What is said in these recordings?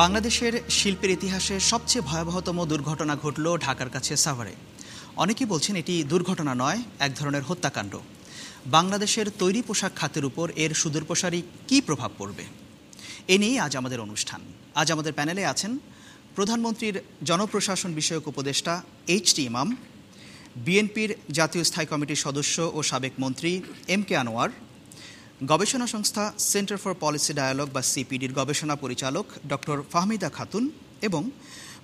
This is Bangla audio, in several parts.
বাংলাদেশের শিল্পের ইতিহাসে সবচেয়ে ভয়াবহতম দুর্ঘটনা ঘটল ঢাকার কাছে সাভারে। অনেকেই বলছেন এটি দুর্ঘটনা নয়, এক ধরনের হত্যাকাণ্ড। বাংলাদেশের তৈরি পোশাক খাতের উপর এর সুদূরপ্রসারী কী প্রভাব পড়বে, এ নিয়েই আজ আমাদের অনুষ্ঠান। আজ আমাদের প্যানেলে আছেন প্রধানমন্ত্রীর জনপ্রশাসন বিষয়ক উপদেষ্টা এইচ.টি. ইমাম, বিএনপির জাতীয় স্থায়ী কমিটির সদস্য ও সাবেক মন্ত্রী এম.কে. আনোয়ার, গবেষণা সংস্থা সেন্টার ফর পলিসি ডায়ালগ বা সিপিডির গবেষণা পরিচালক ডক্টর ফাহমিদা খাতুন এবং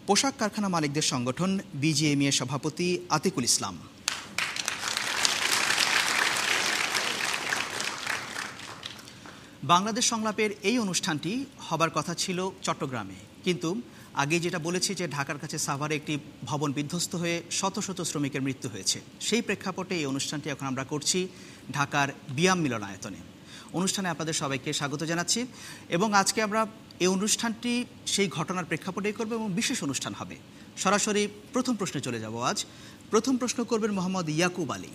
পোশাক কারখানা মালিকদের সংগঠন বিজিএমইএ সভাপতি আতিকুল ইসলাম। বাংলাদেশ সংলাপের এই অনুষ্ঠানটি হবার কথা ছিল চট্টগ্রামে, কিন্তু আগে যেটা বলেছি যে ঢাকার কাছে সাভারে একটি ভবন বিধ্বস্ত হয়ে শত শত শ্রমিকের মৃত্যু হয়েছে। সেই প্রেক্ষাপটে এই অনুষ্ঠানটি এখন আমরা করছি ঢাকার বিয়াম মিলনায়তনে। অনুষ্ঠানে আপনাদের সবাইকে স্বাগত জানাচ্ছি এবং আজকে আমরা এই অনুষ্ঠানটি সেই ঘটনার প্রেক্ষাপটেই করব এবং বিশেষ অনুষ্ঠান হবে। সরাসরি প্রথম প্রশ্নে চলে যাব। আজ প্রথম প্রশ্ন করবেন মোহাম্মদ ইয়াকুব আলী।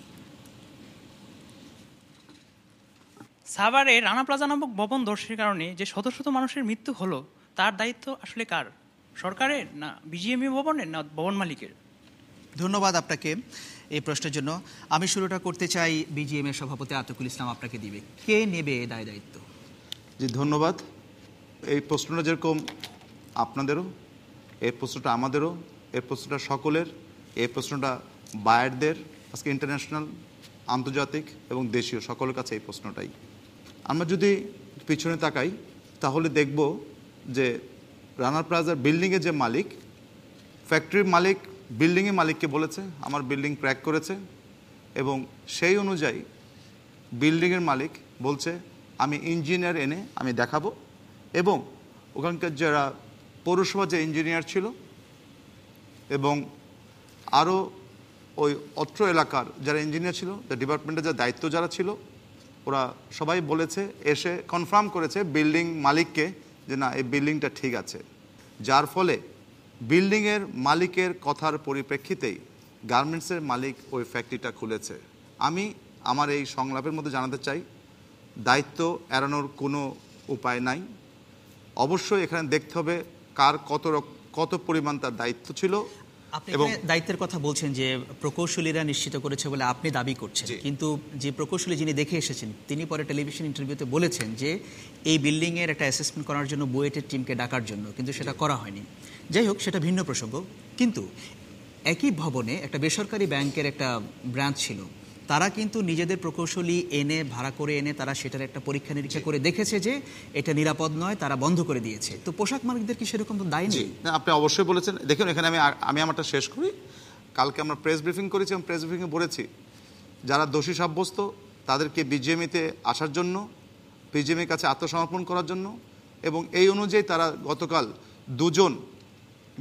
সাভারে রানা প্লাজা নামক ভবন ধসের কারণে যে শত শত মানুষের মৃত্যু হলো, তার দায়িত্ব আসলে কার? সরকারের, না বিজিএমইএ ভবনের, না ভবন মালিকের? ধন্যবাদ আপনাকে এই প্রশ্নের জন্য। আমি শুরুটা করতে চাই বিজিএমইএ সভাপতি আতিকুল ইসলাম, আপনাকে দিবে। কে নেবে এই দায় দায়িত্ব? জি ধন্যবাদ। এই প্রশ্নটা যেরকম আপনাদেরও, এই প্রশ্নটা আমাদেরও, এই প্রশ্নটা সকলের, এই প্রশ্নটা বায়ারদের, আজকে ইন্টারন্যাশনাল, আন্তর্জাতিক এবং দেশীয় সকলের কাছে এই প্রশ্নটাই। আমরা যদি পিছনে তাকাই তাহলে দেখব যে রানা প্লাজার বিল্ডিংয়ের যে মালিক, ফ্যাক্টরির মালিক বিল্ডিংয়ের মালিককে বলেছে আমার বিল্ডিং ক্র্যাক করেছে, এবং সেই অনুযায়ী বিল্ডিংয়ের মালিক বলছে আমি ইঞ্জিনিয়ার এনে আমি দেখাবো, এবং ওখানকার যারা পৌরসভা যে ইঞ্জিনিয়ার ছিল এবং আরও ওই অত্র এলাকার যারা ইঞ্জিনিয়ার ছিল, ডিপার্টমেন্টের যা দায়িত্ব যারা ছিল, ওরা সবাই বলেছে, এসে কনফার্ম করেছে বিল্ডিং মালিককে যে না এই বিল্ডিংটা ঠিক আছে। যার ফলে বিল্ডিংয়ের মালিকের কথার পরিপ্রেক্ষিতেই গার্মেন্টসের মালিক ওই ফ্যাক্টরিটা খুলেছে। আমি আমার এই সংলাপের মধ্যে জানাতে চাই, দায়িত্ব এড়ানোর কোনো উপায় নাই। অবশ্যই এখানে দেখতে হবে কার কত পরিমাণ তার দায়িত্ব ছিল। আপনি দায়িত্বের কথা বলছেন যে প্রকৌশলীরা নিশ্চিত করেছে বলে আপনি দাবি করছেন, কিন্তু যে প্রকৌশলী যিনি দেখে এসেছেন তিনি পরে টেলিভিশন ইন্টারভিউতে বলেছেন যে এই বিল্ডিংয়ের একটা অ্যাসেসমেন্ট করার জন্য বুয়েটের টিমকে ডাকার জন্য, কিন্তু সেটা করা হয়নি। যাই হোক, সেটা ভিন্ন প্রসঙ্গ। কিন্তু একই ভবনে একটা বেসরকারি ব্যাংকের একটা ব্রাঞ্চ ছিল, তারা কিন্তু নিজেদের প্রকৌশলী এনে ভাড়া করে এনে তারা সেটার একটা পরীক্ষা নিরীক্ষা করে দেখেছে যে এটা নিরাপদ নয়, তারা বন্ধ করে দিয়েছে। তো পোশাক মালিকদের কি সেরকম তো দায় নেই? আপনি অবশ্যই বলেছেন। দেখুন এখানে আমি আমারটা শেষ করি। কালকে আমরা প্রেস ব্রিফিং করেছি এবং প্রেস ব্রিফিংয়ে বলেছি যারা দোষী সাব্যস্ত তাদেরকে বিজিএমইতে আসার জন্য, বিজিএমইর কাছে আত্মসমর্পণ করার জন্য, এবং এই অনুযায়ী তারা গতকাল দুজন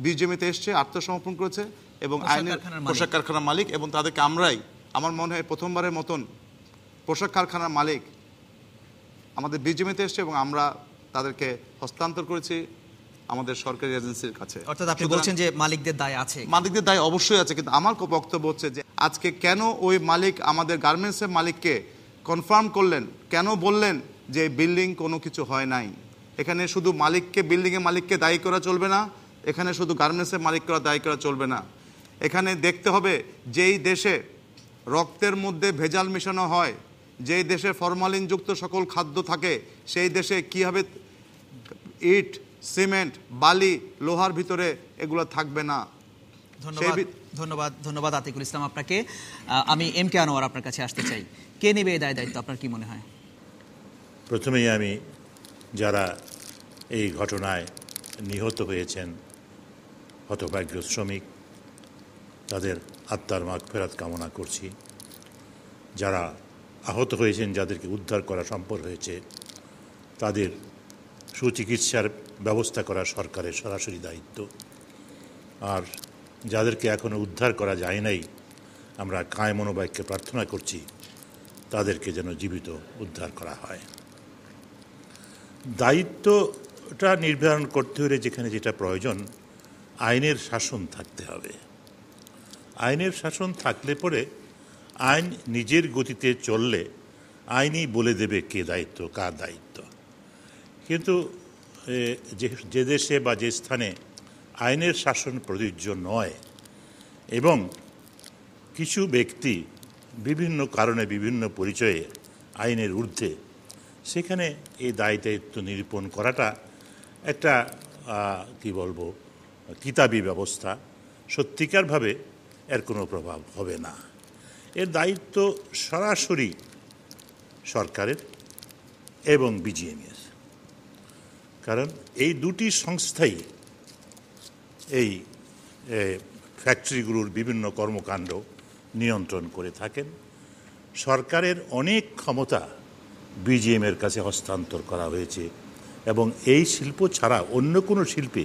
বিজিএমইতে এসছে, আত্মসমর্পণ করেছে, এবং আইনের পোশাক কারখানার মালিক, এবং তাদেরকে আমরাই, আমার মনে হয় প্রথমবারের মতন পোশাক কারখানার মালিক আমাদের বিজিএমইতে এসছে এবং আমরা তাদেরকে হস্তান্তর করেছি আমাদের সরকারি এজেন্সির কাছে। অর্থাৎ আপনি বলছেন যে মালিকদের দায় আছে? মালিকদের দায় অবশ্যই আছে, কিন্তু আমার বক্তব্য হচ্ছে যে আজকে কেন ওই মালিক আমাদের গার্মেন্টসের মালিককে কনফার্ম করলেন, কেন বললেন যে বিল্ডিং কোনো কিছু হয় নাই? এখানে শুধু মালিককে, বিল্ডিংয়ের মালিককে দায়ী করা চলবে না, এখানে শুধু গার্মেন্টসের মালিককে দায়ী করা চলবে না। এখানে দেখতে হবে যেই দেশে রক্তের মধ্যে ভেজাল মেশানো হয়, যেই দেশে ফরমালিনযুক্ত সকল খাদ্য থাকে, সেই দেশে কীভাবে ইট, সিমেন্ট, বালি, লোহার ভিতরে এগুলো থাকবে না। ধন্যবাদ আতিকুল ইসলাম আপনাকে। আমি এম.কে. আনোয়ার আপনার কাছে আসতে চাই। কে নেবে এই দায় দায়িত্ব, আপনার কি মনে হয়? প্রথমেই আমি যারা এই ঘটনায় নিহত হয়েছেন, হতভাগ্য শ্রমিক, তাদের আত্মার মাগফিরাত কামনা করছি। যারা আহত হয়েছেন, যাদেরকে উদ্ধার করা সম্ভব হয়েছে, তাদের সুচিকিৎসার ব্যবস্থা করা সরকারের সরাসরি দায়িত্ব। আর যাদেরকে এখনও উদ্ধার করা যায় নাই, আমরা কায় মনোবাক্যে প্রার্থনা করছি তাদেরকে যেন জীবিত উদ্ধার করা হয়। দায়িত্বটা নির্ধারণ করতে হলে যেখানে যেটা প্রয়োজন, আইনের শাসন থাকতে হবে। আইনের শাসন থাকলে পরে আইন নিজের গতিতে চললে আইনই বলে দেবে কে দায়িত্ব, কার দায়িত্ব। কিন্তু যে দেশে বা যে স্থানে আইনের শাসন প্রযোজ্য নয় এবং কিছু ব্যক্তি বিভিন্ন কারণে বিভিন্ন পরিচয়ে আইনের ঊর্ধ্বে, সেখানে এই দায়িত্ব নিরূপণ করাটা একটা কি বলবো কিতাবী ব্যবস্থা। সত্যিকারভাবে এর কোনো প্রভাব হবে না। এর দায়িত্ব সরাসরি সরকারের এবং বিজিএমইএর, কারণ এই দুটি সংস্থাই এই ফ্যাক্টরিগুলোর বিভিন্ন কর্মকাণ্ড নিয়ন্ত্রণ করে থাকেন। সরকারের অনেক ক্ষমতা বিজিএমের কাছে হস্তান্তর করা হয়েছে এবং এই শিল্প ছাড়া অন্য কোনো শিল্পে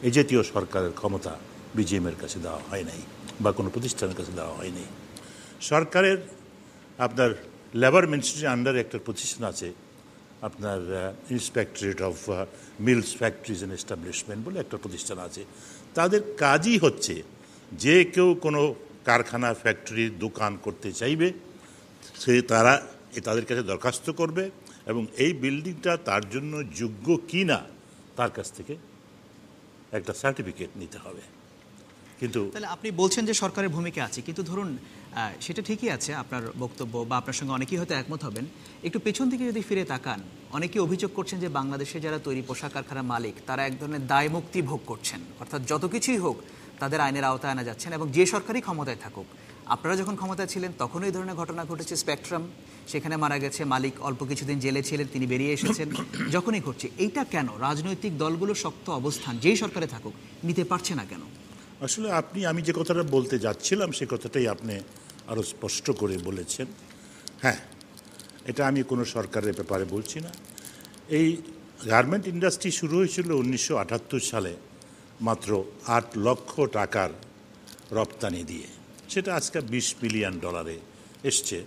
এই জাতীয় সরকারের ক্ষমতা বিজিএমের কাছে দেওয়া হয় নাই বা কোনো প্রতিষ্ঠানের কাছে দেওয়া হয়নি। সরকারের আপনার লেবার মিনিস্ট্রির আন্ডারে একটা প্রতিষ্ঠান আছে, আপনার inspectorate of mills factories and establishment বলে একটা প্রতিষ্ঠান আছে। তাদের কাজই হচ্ছে যে কেউ কোনো কারখানা, ফ্যাক্টরি, দোকান করতে চাইবে তারা তাদের কাছে দরখাস্ত করবে এবং এই বিল্ডিংটা তার জন্য যোগ্য কি না তার কাছ থেকে একটা সার্টিফিকেট নিতে হবে। কিন্তু তাহলে আপনি বলছেন যে সরকারের ভূমিকা আছে, কিন্তু ধরুন সেটা ঠিকই আছে আপনার বক্তব্য, বা আপনার সঙ্গে অনেকেই হয়তো একমত হবেন। একটু পেছন থেকে যদি ফিরে তাকান, অনেকেই অভিযোগ করছেন যে বাংলাদেশে যারা তৈরি পোশাক কারখানার মালিক তারা এক ধরনের দায় মুক্তি ভোগ করছেন, অর্থাৎ যত কিছুই হোক তাদের আইনের আওতায় আনা যাচ্ছেন এবং যে সরকারই ক্ষমতায় থাকুক। আপনারা যখন ক্ষমতায় ছিলেন তখন এই ধরনের ঘটনা ঘটেছে। স্পেকট্রাম সেখানে মারা গেছে, মালিক অল্প কিছুদিন জেলে ছিলেন, তিনি বেরিয়ে এসেছেন। যখনই ঘটছে এইটা কেন রাজনৈতিক দলগুলো শক্ত অবস্থান যেই সরকারে থাকুক নিতে পারছে না কেন? আসলে আমি যে কথাটা বলতে যাচ্ছিলাম সে কথাটাই আপনি আরও স্পষ্ট করে বলেছেন। হ্যাঁ, এটা আমি কোনো সরকারের ব্যাপারে বলছি না। এই গার্মেন্ট ইন্ডাস্ট্রি শুরু হয়েছিল 1978 সালে মাত্র 8 লক্ষ টাকার রপ্তানি দিয়ে, সেটা আজকে $20 বিলিয়ন এসছে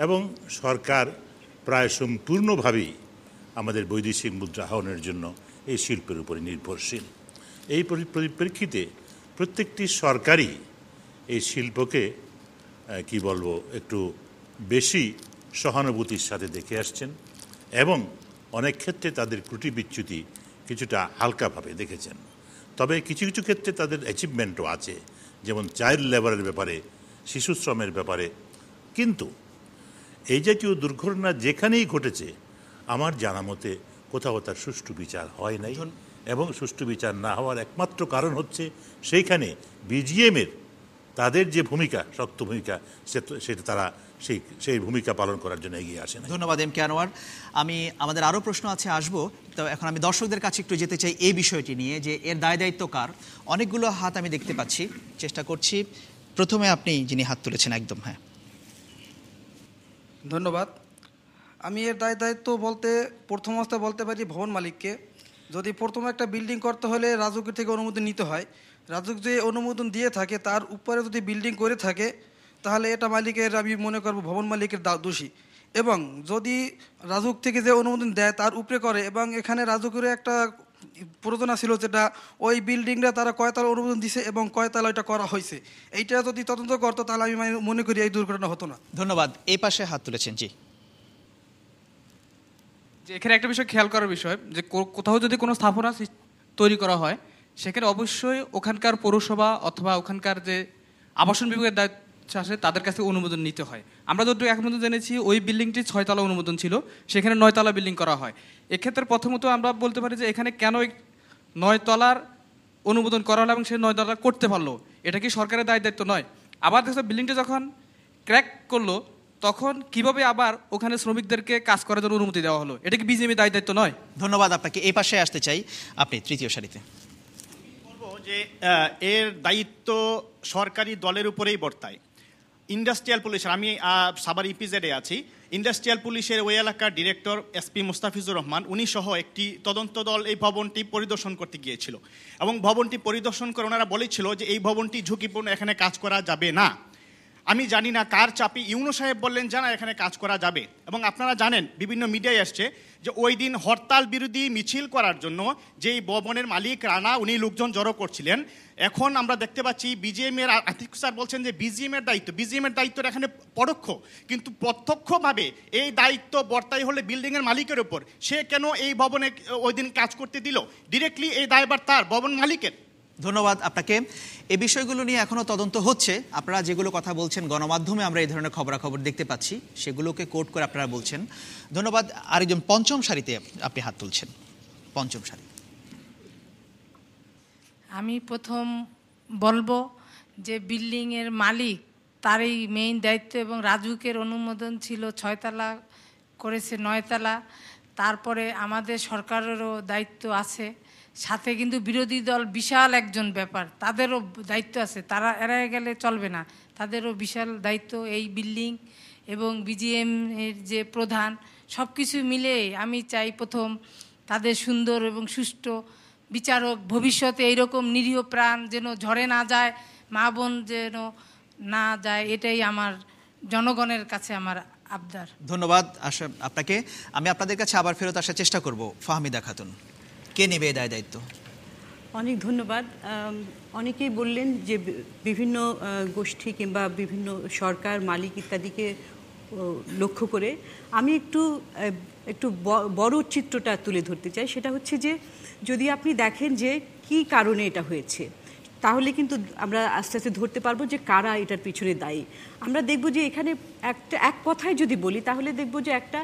এবং সরকার প্রায় সম্পূর্ণভাবেই আমাদের বৈদেশিক মুদ্রা আহরণের জন্য এই শিল্পের উপরে নির্ভরশীল। এই পরিপ্রেক্ষিতে প্রত্যেকটি সরকারই এই শিল্পকে কি বলবো একটু বেশি সহানুভূতির সাথে দেখে আসছেন এবং অনেক ক্ষেত্রে তাদের ত্রুটি বিচ্যুতি কিছুটা হালকাভাবে দেখেছেন। তবে কিছু কিছু ক্ষেত্রে তাদের অ্যাচিভমেন্টও আছে, যেমন চাইল্ড লেবারের ব্যাপারে, শিশু শ্রমের ব্যাপারে। কিন্তু এই জাতীয় দুর্ঘটনা যেখানেই ঘটেছে আমার জানা মতে কোথাও তার সুষ্ঠু বিচার হয় নাই এবং সুষ্ঠু বিচার না হওয়ার একমাত্র কারণ হচ্ছে সেইখানে বিজিএমের তাদের যে ভূমিকা, শক্ত ভূমিকা, সেটা তারা সেই ভূমিকা পালন করার জন্য এগিয়ে আসে না। ধন্যবাদ এম কে আনোয়ার। আমাদের আরও প্রশ্ন আছে, আসবো। তো এখন আমি দর্শকদের কাছে একটু যেতে চাই এই বিষয়টি নিয়ে যে এর দায় দায়িত্ব কার। অনেকগুলো হাত আমি দেখতে পাচ্ছি, চেষ্টা করছি। প্রথমে আপনি যিনি হাত তুলেছেন, একদম। হ্যাঁ, ধন্যবাদ। আমি এর দায় দায়িত্ব বলতে প্রথম অবস্থায় বলতে পারি ভবন মালিককে। যদি প্রথমে একটা বিল্ডিং করতে হলে রাজুকের থেকে অনুমোদন নিতে হয়, রাজুক যে অনুমোদন দিয়ে থাকে তার উপরে যদি বিল্ডিং করে থাকে তাহলে এটা মালিকের, আমি মনে করব ভবন মালিকের দোষী। এবং যদি রাজুক থেকে যে অনুমোদন দেয় তার উপরে করে, এবং এখানে রাজুকের একটা প্রযোজনা ছিল যেটা ওই বিল্ডিংটা তারা কয়তলা অনুমোদন দিছে এবং কয়তলা এটা করা হয়েছে, এইটা যদি তদন্ত করতো তাহলে আমি মনে করি এই দুর্ঘটনা হতো না। ধন্যবাদ। এই পাশে হাত তুলেছেন, জি। যে এখানে একটা বিষয় খেয়াল করার বিষয়, যে কোথাও যদি কোনো স্থাপনা তৈরি করা হয় সেখানে অবশ্যই ওখানকার পৌরসভা অথবা ওখানকার যে আবাসন বিভাগের দায়িত্ব আসে তাদের কাছে অনুমোদন নিতে হয়। আমরা যতটুকু এখন পর্যন্ত জেনেছি ওই বিল্ডিংটি 6 তলা অনুমোদন ছিল, সেখানে 9 তলা বিল্ডিং করা হয়। এক্ষেত্রে প্রথমত আমরা বলতে পারি যে এখানে কেন 9 তলার অনুমোদন করা হলো এবং সে 9 তলা করতে পারলো, এটা কি সরকারের দায়িত্ব নয়? আবার দেখো বিল্ডিংটা যখন ক্র্যাক করলো তখন কিভাবে আবার ওখানে শ্রমিকদেরকে কাজ করার জন্য অনুমতি দেওয়া হলো, এটা কি বিজিএমের দায়িত্ব নয়? ধন্যবাদ আপনাকে। এই পাশে আসতে চাই, আপনি তৃতীয় সারিতে। বলবো যে এর দায়িত্ব সরকারি দলের উপরেই বর্তায়। ইন্ডাস্ট্রিয়াল পুলিশের, আমি সাভার ইপিজেডে আছি, ইন্ডাস্ট্রিয়াল পুলিশের ওই এলাকার ডিরেক্টর এসপি মুস্তাফিজুর রহমান, উনি সহ একটি তদন্ত দল এই ভবনটি পরিদর্শন করতে গিয়েছিল এবং ভবনটি পরিদর্শন করে ওনারা বলেছিল যে এই ভবনটি ঝুঁকিপূর্ণ, এখানে কাজ করা যাবে না। আমি জানি না কার চাপে ইউনূস সাহেব বললেন যে না এখানে কাজ করা যাবে। এবং আপনারা জানেন বিভিন্ন মিডিয়ায় আসছে যে ওই দিন হরতাল বিরোধী মিছিল করার জন্য যেই ভবনের মালিক রানা উনি লোকজন জড়ো করছিলেন। এখন আমরা দেখতে পাচ্ছি বিজিএমের আতিক স্যার বলছেন যে বিজিএমের দায়িত্বটা এখানে পরোক্ষ, কিন্তু প্রত্যক্ষভাবে এই দায়িত্ব বর্তাই হলে বিল্ডিংয়ের মালিকের উপর। সে কেন এই ভবনে ওই দিন কাজ করতে দিল? ডিরেক্টলি এই দায়ভার তার ভবন মালিকের। ধন্যবাদ আপনাকে। এই বিষয়গুলো নিয়ে এখনো তদন্ত হচ্ছে। আপনারা যেগুলো কথা বলছেন গণমাধ্যমে আমরা এই ধরনের খবরাখবর দেখতে পাচ্ছি, সেগুলোকে কোট করে আপনারা বলছেন। ধন্যবাদ। আরেকজন পঞ্চম সারিতে আপনি হাত তুলছেন, পঞ্চম সারি। আমি প্রথম বলবো যে বিল্ডিংয়ের মালিক তারই মেইন দায়িত্ব, এবং রাজুকের অনুমোদন ছিল 6 তলা করেছে 9 তলা। তারপরে আমাদের সরকারেরও দায়িত্ব আছে, সাথে কিন্তু বিরোধী দল বিশাল একজন ব্যাপার, তাদেরও দায়িত্ব আছে। তারা এড়ায় গেলে চলবে না, তাদেরও বিশাল দায়িত্ব। এই বিল্ডিং এবং বিজিএম এর যে প্রধান, সব কিছু মিলে আমি চাই প্রথম তাদের সুন্দর এবং সুষ্ঠু বিচারক, ভবিষ্যতে এইরকম নিরীহ প্রাণ যেন ঝরে না যায়, মা বোন যেন না যায়, এটাই আমার জনগণের কাছে আমার আবদার। ধন্যবাদ আপনাকে। আমি আপনাদের কাছে আবার ফেরত আসার চেষ্টা করব। ফাহমিদা খাতুন, কে নেবে এই দায়িত্ব? অনেক ধন্যবাদ। অনেকেই বললেন যে বিভিন্ন গোষ্ঠী কিংবা বিভিন্ন সরকার, মালিক ইত্যাদিকে লক্ষ্য করে আমি একটু বড় চিত্রটা তুলে ধরতে চাই। সেটা হচ্ছে যে যদি আপনি দেখেন যে কি কারণে এটা হয়েছে, তাহলে কিন্তু আমরা আস্তে আস্তে ধরতে পারবো যে কারা এটার পিছনে দায়ী। আমরা দেখব যে এখানে এক কথায় যদি বলি তাহলে দেখব যে একটা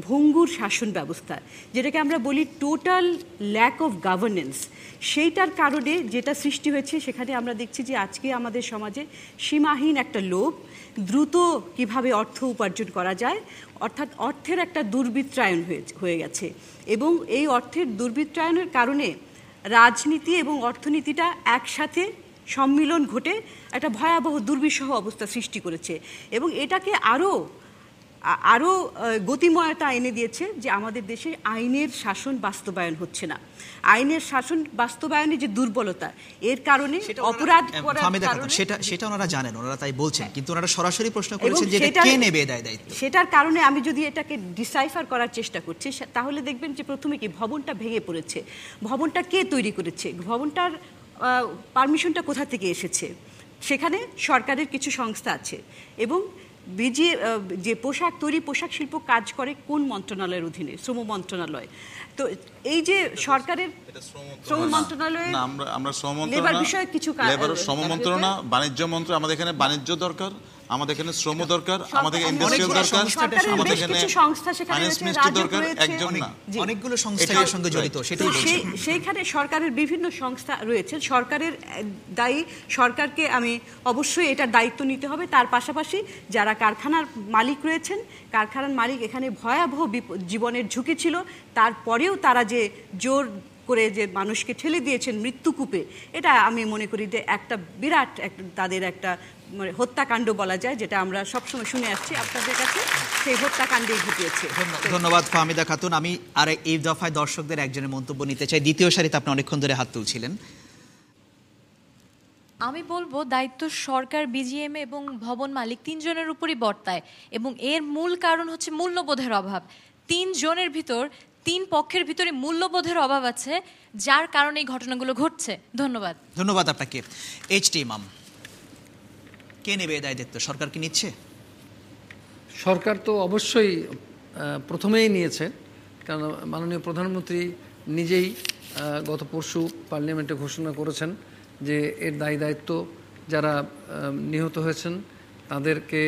ভঙ্গুর শাসন ব্যবস্থা, যেটাকে আমরা বলি টোটাল ল্যাক অফ গভর্নেন্স, সেইটার কারণে যেটা সৃষ্টি হয়েছে। সেখানে আমরা দেখছি যে আজকে আমাদের সমাজে সীমাহীন একটা লোভ, দ্রুত কিভাবে অর্থ উপার্জন করা যায়, অর্থাৎ অর্থের একটা দুর্বৃত্তায়ন হয়ে গেছে। এবং এই অর্থের দুর্বৃত্তায়নের কারণে রাজনীতি এবং অর্থনীতিটা একসাথে সম্মিলন ঘটে একটা ভয়াবহ দুর্বিষহ অবস্থা সৃষ্টি করেছে। এবং এটাকে আরও গতিময়তা এনে দিয়েছে যে আমাদের দেশে আইনের শাসন বাস্তবায়ন হচ্ছে না। আইনের শাসন বাস্তবায়নে যে দুর্বলতা, এর কারণে অপরাধ করার কারণে সেটা ওনারা জানেন, ওনারা তাই বলছেন, কিন্তু ওনারা সরাসরি প্রশ্ন করেছেন যে কে নেবে দায়িত্ব। সেটার কারণে আমি যদি এটাকে ডিসাইফার করার চেষ্টা করছি, তাহলে দেখবেন যে প্রথমে কি ভবনটা ভেঙে পড়েছে। ভবনটা কে তৈরি করেছে? ভবনটার পারমিশনটা কোথা থেকে এসেছে? সেখানে সরকারের কিছু সংস্থা আছে। এবং যে পোশাক শিল্প কাজ করে কোন মন্ত্রণালয়ের অধীনে? শ্রম মন্ত্রণালয়। তো এই যে সরকারের শ্রম মন্ত্রণালয়ে আমরা শ্রম মন্ত্রণালয়, বাণিজ্য মন্ত্রী, আমাদের এখানে বাণিজ্য দরকার, আমাদের এখানে শ্রম দরকার, আমাদের ইন্ডাস্ট্রিয়াল দরকার, আমাদের এখানে ফাইন্যান্স মিনিস্টার দরকার, একজন না অনেকগুলো সংস্থা এর সঙ্গে জড়িত। সেইখানে সরকারের বিভিন্ন সংস্থা রয়েছে। সরকারের দায়ী, সরকারকে আমি অবশ্যই এটার দায়িত্ব নিতে হবে। তার পাশাপাশি যারা কারখানার মালিক রয়েছেন, কারখানার মালিক এখানে ভয়াবহ জীবনের ঝুঁকি ছিল, তারপরেও তারা যে জোর করে যে মানুষকে ঠেলে দিয়েছেন মৃত্যুকূপে, এটা আমি মনে করি যে একটা বিরাট তাদের একটা হত্যাকাণ্ড বলা যায়, যেটা আমরা সবসময় শুনে আসছি আপনাদের কাছে, সেই হত্যাকাণ্ডেই ঘটিয়েছে। ধন্যবাদ ফাহমিদা খাতুন। আমি আর এই দফায় দর্শকদের একজনের মন্তব্য নিতে চাই। দ্বিতীয় সারিতে আপনি অনেকক্ষণ ধরে হাত তুলছিলেন। আমি বলবো দায়িত্ব সরকার, বিজিএম এবং ভবন মালিক তিনজনের উপরই বর্তায়, এবং এর মূল কারণ হচ্ছে মূল্যবোধের অভাব। তিন পক্ষের ভিতরে মূল্যবোধের অভাব আছে, যার কারণে এই ঘটনাগুলো ঘটছে। ধন্যবাদ। ধন্যবাদ আপনাকে। এইচটি ইমাম, কে নেবে এই দায়িত্ব? সরকার কি নিচ্ছে? সরকার তো অবশ্যই প্রথমেই নিয়েছে, কারণ মাননীয় প্রধানমন্ত্রী নিজেই গত পরশু পার্লামেন্টে ঘোষণা করেছেন যে এর দায়িত্ব যারা নিহত হয়েছেন তাদেরকে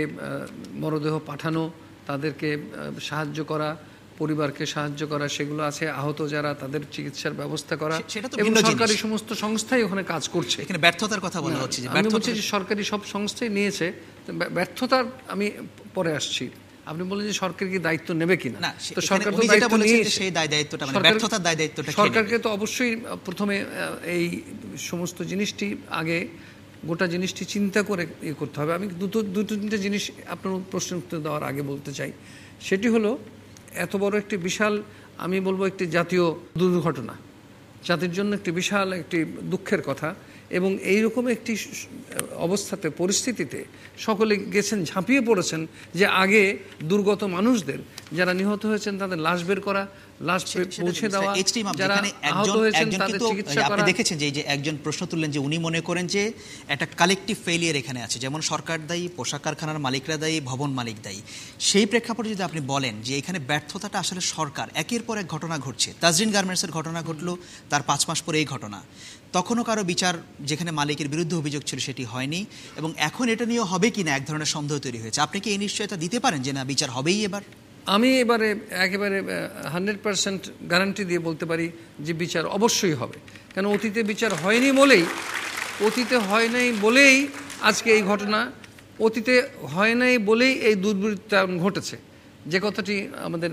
মরদেহ পাঠানো, তাদেরকে সাহায্য করা, পরিবারকে সাহায্য করা, সেগুলো আছে। আহত যারা, তাদের চিকিৎসার ব্যবস্থা করা, এবং সরকারি সমস্ত সংস্থাই ওখানে কাজ করছে। এখানে ব্যর্থতার কথা বলা হচ্ছে। আমি বলছি যে সরকারি সব সংস্থাই নিয়েছে। ব্যর্থতার আমি পরে আসছি। আপনি বলেন যে সরকার কি দায়িত্ব নেবে কিনা, তো সরকার তো দায়িত্ব নিয়েছে। সেই দায়িত্বটা মানে ব্যর্থতার দায়িত্বটা সরকারকে তো অবশ্যই প্রথমে এই সমস্ত জিনিসটি আগে গোটা জিনিসটি চিন্তা করে করতে হবে। আমি দুটো তিনটে জিনিস আপনার প্রশ্ন উত্তর দেওয়ার আগে বলতে চাই। সেটি হলো, এত বড় একটি বিশাল, আমি বলবো একটি জাতীয় দুর্ঘটনা, জাতির জন্য একটি বিশাল একটি দুঃখের কথা। এবং এইরকম একটি অবস্থাতে পরিস্থিতিতে সকলে গেছেন, ঝাঁপিয়ে পড়েছেন যে আগে দুর্গত মানুষদের যারা নিহত হয়েছেন তাদের লাশ বের করা, লাশ পৌঁছে দেওয়া, যারা আহত হয়েছেন তাদের চিকিৎসা করা। আপনি দেখেছেন যে একজন প্রশ্ন তুললেন যে উনি মনে করেন যে একটা কালেকটিভ ফেলিয়ার এখানে আছে, যেমন সরকার দায়ী, পোশাক কারখানার মালিকরা দায়ী, ভবন মালিক দায়ী। সেই প্রেক্ষাপটে যদি আপনি বলেন যে এখানে ব্যর্থতাটা আসলে সরকার, একের পর এক ঘটনা ঘটছে, তাজরিন গার্মেন্টসের ঘটনা ঘটলো, তার 5 মাস পরে এই ঘটনা, তখনও কারো বিচার যেখানে মালিকের বিরুদ্ধে অভিযোগ ছিল সেটি হয়নি, এবং এখন এটা নিয়ে হবে কিনা এক ধরনের সন্দেহ তৈরি হয়েছে। আপনি কি এই নিশ্চয়তা দিতে পারেন যে না বিচার হবেই এবার? আমি এবারে একেবারে 100% গ্যারান্টি দিয়ে বলতে পারি যে বিচার অবশ্যই হবে। কেন অতীতে বিচার হয়নি বলেই, অতীতে হয় নাই বলেই আজকে এই ঘটনা, অতীতে হয় নাই বলেই এই দুর্বৃত্তায়ন ঘটেছে। যে কথাটি আমাদের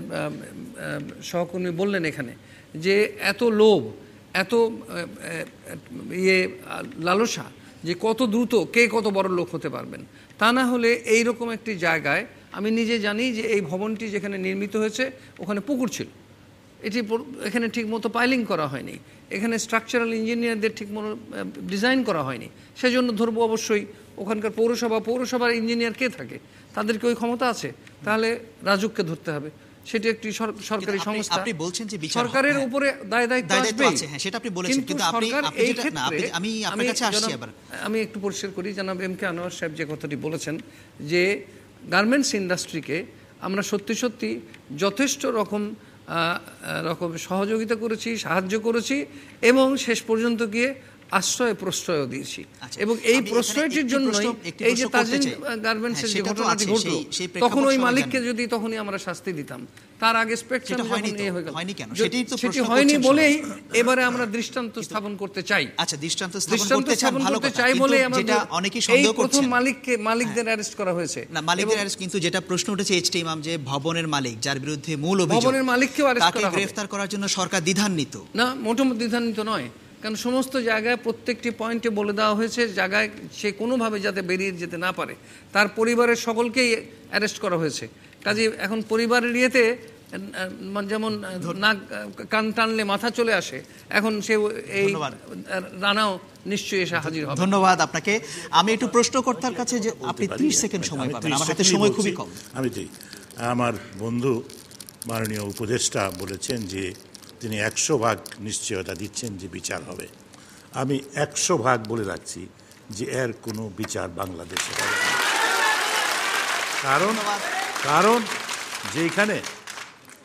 সহকর্মী বললেন এখানে, যে এত লোভ, এত লালসা যে কত দ্রুত কে কত বড় লোক হতে পারবেন। তা না হলে এইরকম একটি জায়গায়, আমি নিজে জানি যে এই ভবনটি যেখানে নির্মিত হয়েছে ওখানে পুকুর ছিল, এখানে ঠিক মতো পাইলিং করা হয়নি, এখানে স্ট্রাকচারাল ইঞ্জিনিয়ারদের ঠিক মতো ডিজাইন করা হয়নি। সেজন্য ধরবো অবশ্যই ওখানকার পৌরসভার ইঞ্জিনিয়ার কে থাকে, তাদেরকে ওই ক্ষমতা আছে, তাহলে রাজুককে ধরতে হবে। সেটি একটি সরকারি সংস্থা, আপনি বলছেন যে সরকারের উপরে দায়িত্ব আসবে, হ্যাঁ সেটা আপনি বলেছেন, কিন্তু সরকার এই ক্ষেত্রে, আমি আপনার কাছে আসছি আবার, আমি একটু পরিষ্কার করি, জনাব এম কে আনোয়ার সাহেব যে কথাটি বলেছেন যে গার্মেন্টস ইন্ডাস্ট্রিকে আমরা সত্যি যথেষ্ট রকম সহযোগিতা করেছি, সাহায্য করেছি, এবং শেষ পর্যন্ত গিয়ে প্রশ্রয় দিয়েছি। এবং এই প্রশ্রয়টির জন্যই এই যে তাজরিন গার্মেন্টসের যে ঘটনাটি ঘটলো, তখন ওই মালিককে যদি তখনই আমরা শাস্তি দিতাম, তার আগে স্পেকট্রাম সেটি হয়নি বলেই এবারে আমরা দৃষ্টান্ত স্থাপন করতে চাই। আচ্ছা, দৃষ্টান্ত স্থাপন করতে চাই বলে যেটা অনেকেই সন্দেহ করছেন, মালিকদের অ্যারেস্ট করা হয়েছে না, মালিকদের অ্যারেস্ট, কিন্তু যেটা প্রশ্ন উঠেছে এইচটি ইমাম যে ভবনের মালিক যার বিরুদ্ধে মূল অভিযোগ, ভবনের মালিককেও অ্যারেস্ট করা হবে, তাকে গ্রেফতার করার জন্য সরকার দ্বিধান্বিত না? মোটামুটি দ্বিধান্বিত নয়, কারণ সমস্ত জায়গায় প্রত্যেকটি পয়েন্টে বলে দেওয়া হয়েছে জায়গায় সে কোনোভাবে যাতে বেরিয়ে যেতে না পারে, তার পরিবারের সকলকেই অ্যারেস্ট করা হয়েছে। কাজে এখন পরিবারের ইয়েতে যেমন নাক কান টানলে মাথা চলে আসে, এখন সে এই রানাও নিশ্চয়ই এসে হাজির হবে। ধন্যবাদ আপনাকে। আমি একটু প্রশ্নকর্তার কাছে যে আপনি 30 সেকেন্ড সময় পাবেন, আমার হাতে সময় খুবই কম। আমার বন্ধু মাননীয় উপদেষ্টা বলেছেন যে তিনি 100% নিশ্চয়তা দিচ্ছেন যে বিচার হবে। আমি 100% বলে রাখছি যে এর কোনো বিচার বাংলাদেশে হবে না। কারণ যেখানে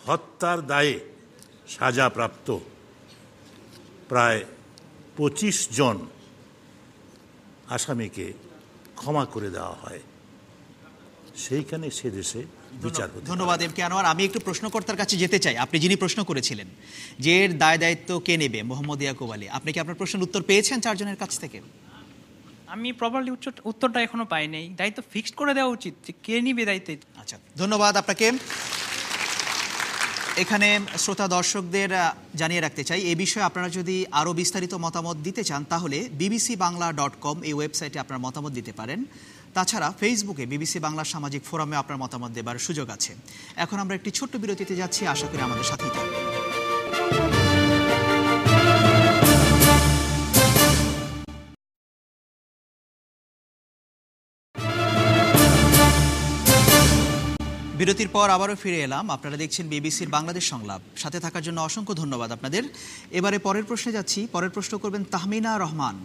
হত্যার দায়ে সাজাপ্রাপ্ত প্রায় 25 জন আসামিকে ক্ষমা করে দেওয়া হয়, সেইখানে সে দেশে বিচার হতে। ধন্যবাদ এম কে আনোয়ার। আমি একটু প্রশ্নকর্তার কাছে যেতে চাই, আপনি যিনি প্রশ্ন করেছিলেন যে এর দায়িত্ব কে নেবে, মোহাম্মদ ইয়াকুব আলী, আপনি কি আপনার প্রশ্নের উত্তর পেয়েছেন 4 জনের কাছ থেকে? আমি প্রপারলি উত্তরটা এখনো পাই নাই। দায়িত্ব ফিক্সড করে দেওয়া উচিত যে কে নিবে দায়িত্ব। আচ্ছা, ধন্যবাদ আপনাকে। এখানে শ্রোতা দর্শকদের জানিয়ে রাখতে চাই, এই বিষয়ে আপনারা যদি আরও বিস্তারিত মতামত দিতে চান তাহলে bbcbangla.com এই ওয়েবসাইটে আপনার মতামত দিতে পারেন। তাছাড়া ফেসবুকে বিবিসি বাংলা সামাজিক ফোরামে আপনার মতামত দেবার সুযোগ আছে। এখন আমরা একটি ছোট্ট বিরতিতে যাচ্ছি, আশা করি আমাদের সাথেই থাকবেন। বিরতির পর আবারও ফিরে এলাম। আপনারা দেখছেন বিবিসির বাংলাদেশ সংলাপ। সাথে থাকার জন্য অসংখ্য ধন্যবাদ আপনাদের। এবারে পরের প্রশ্নে যাচ্ছি। পরের প্রশ্ন করবেন তাহমিনা রহমান।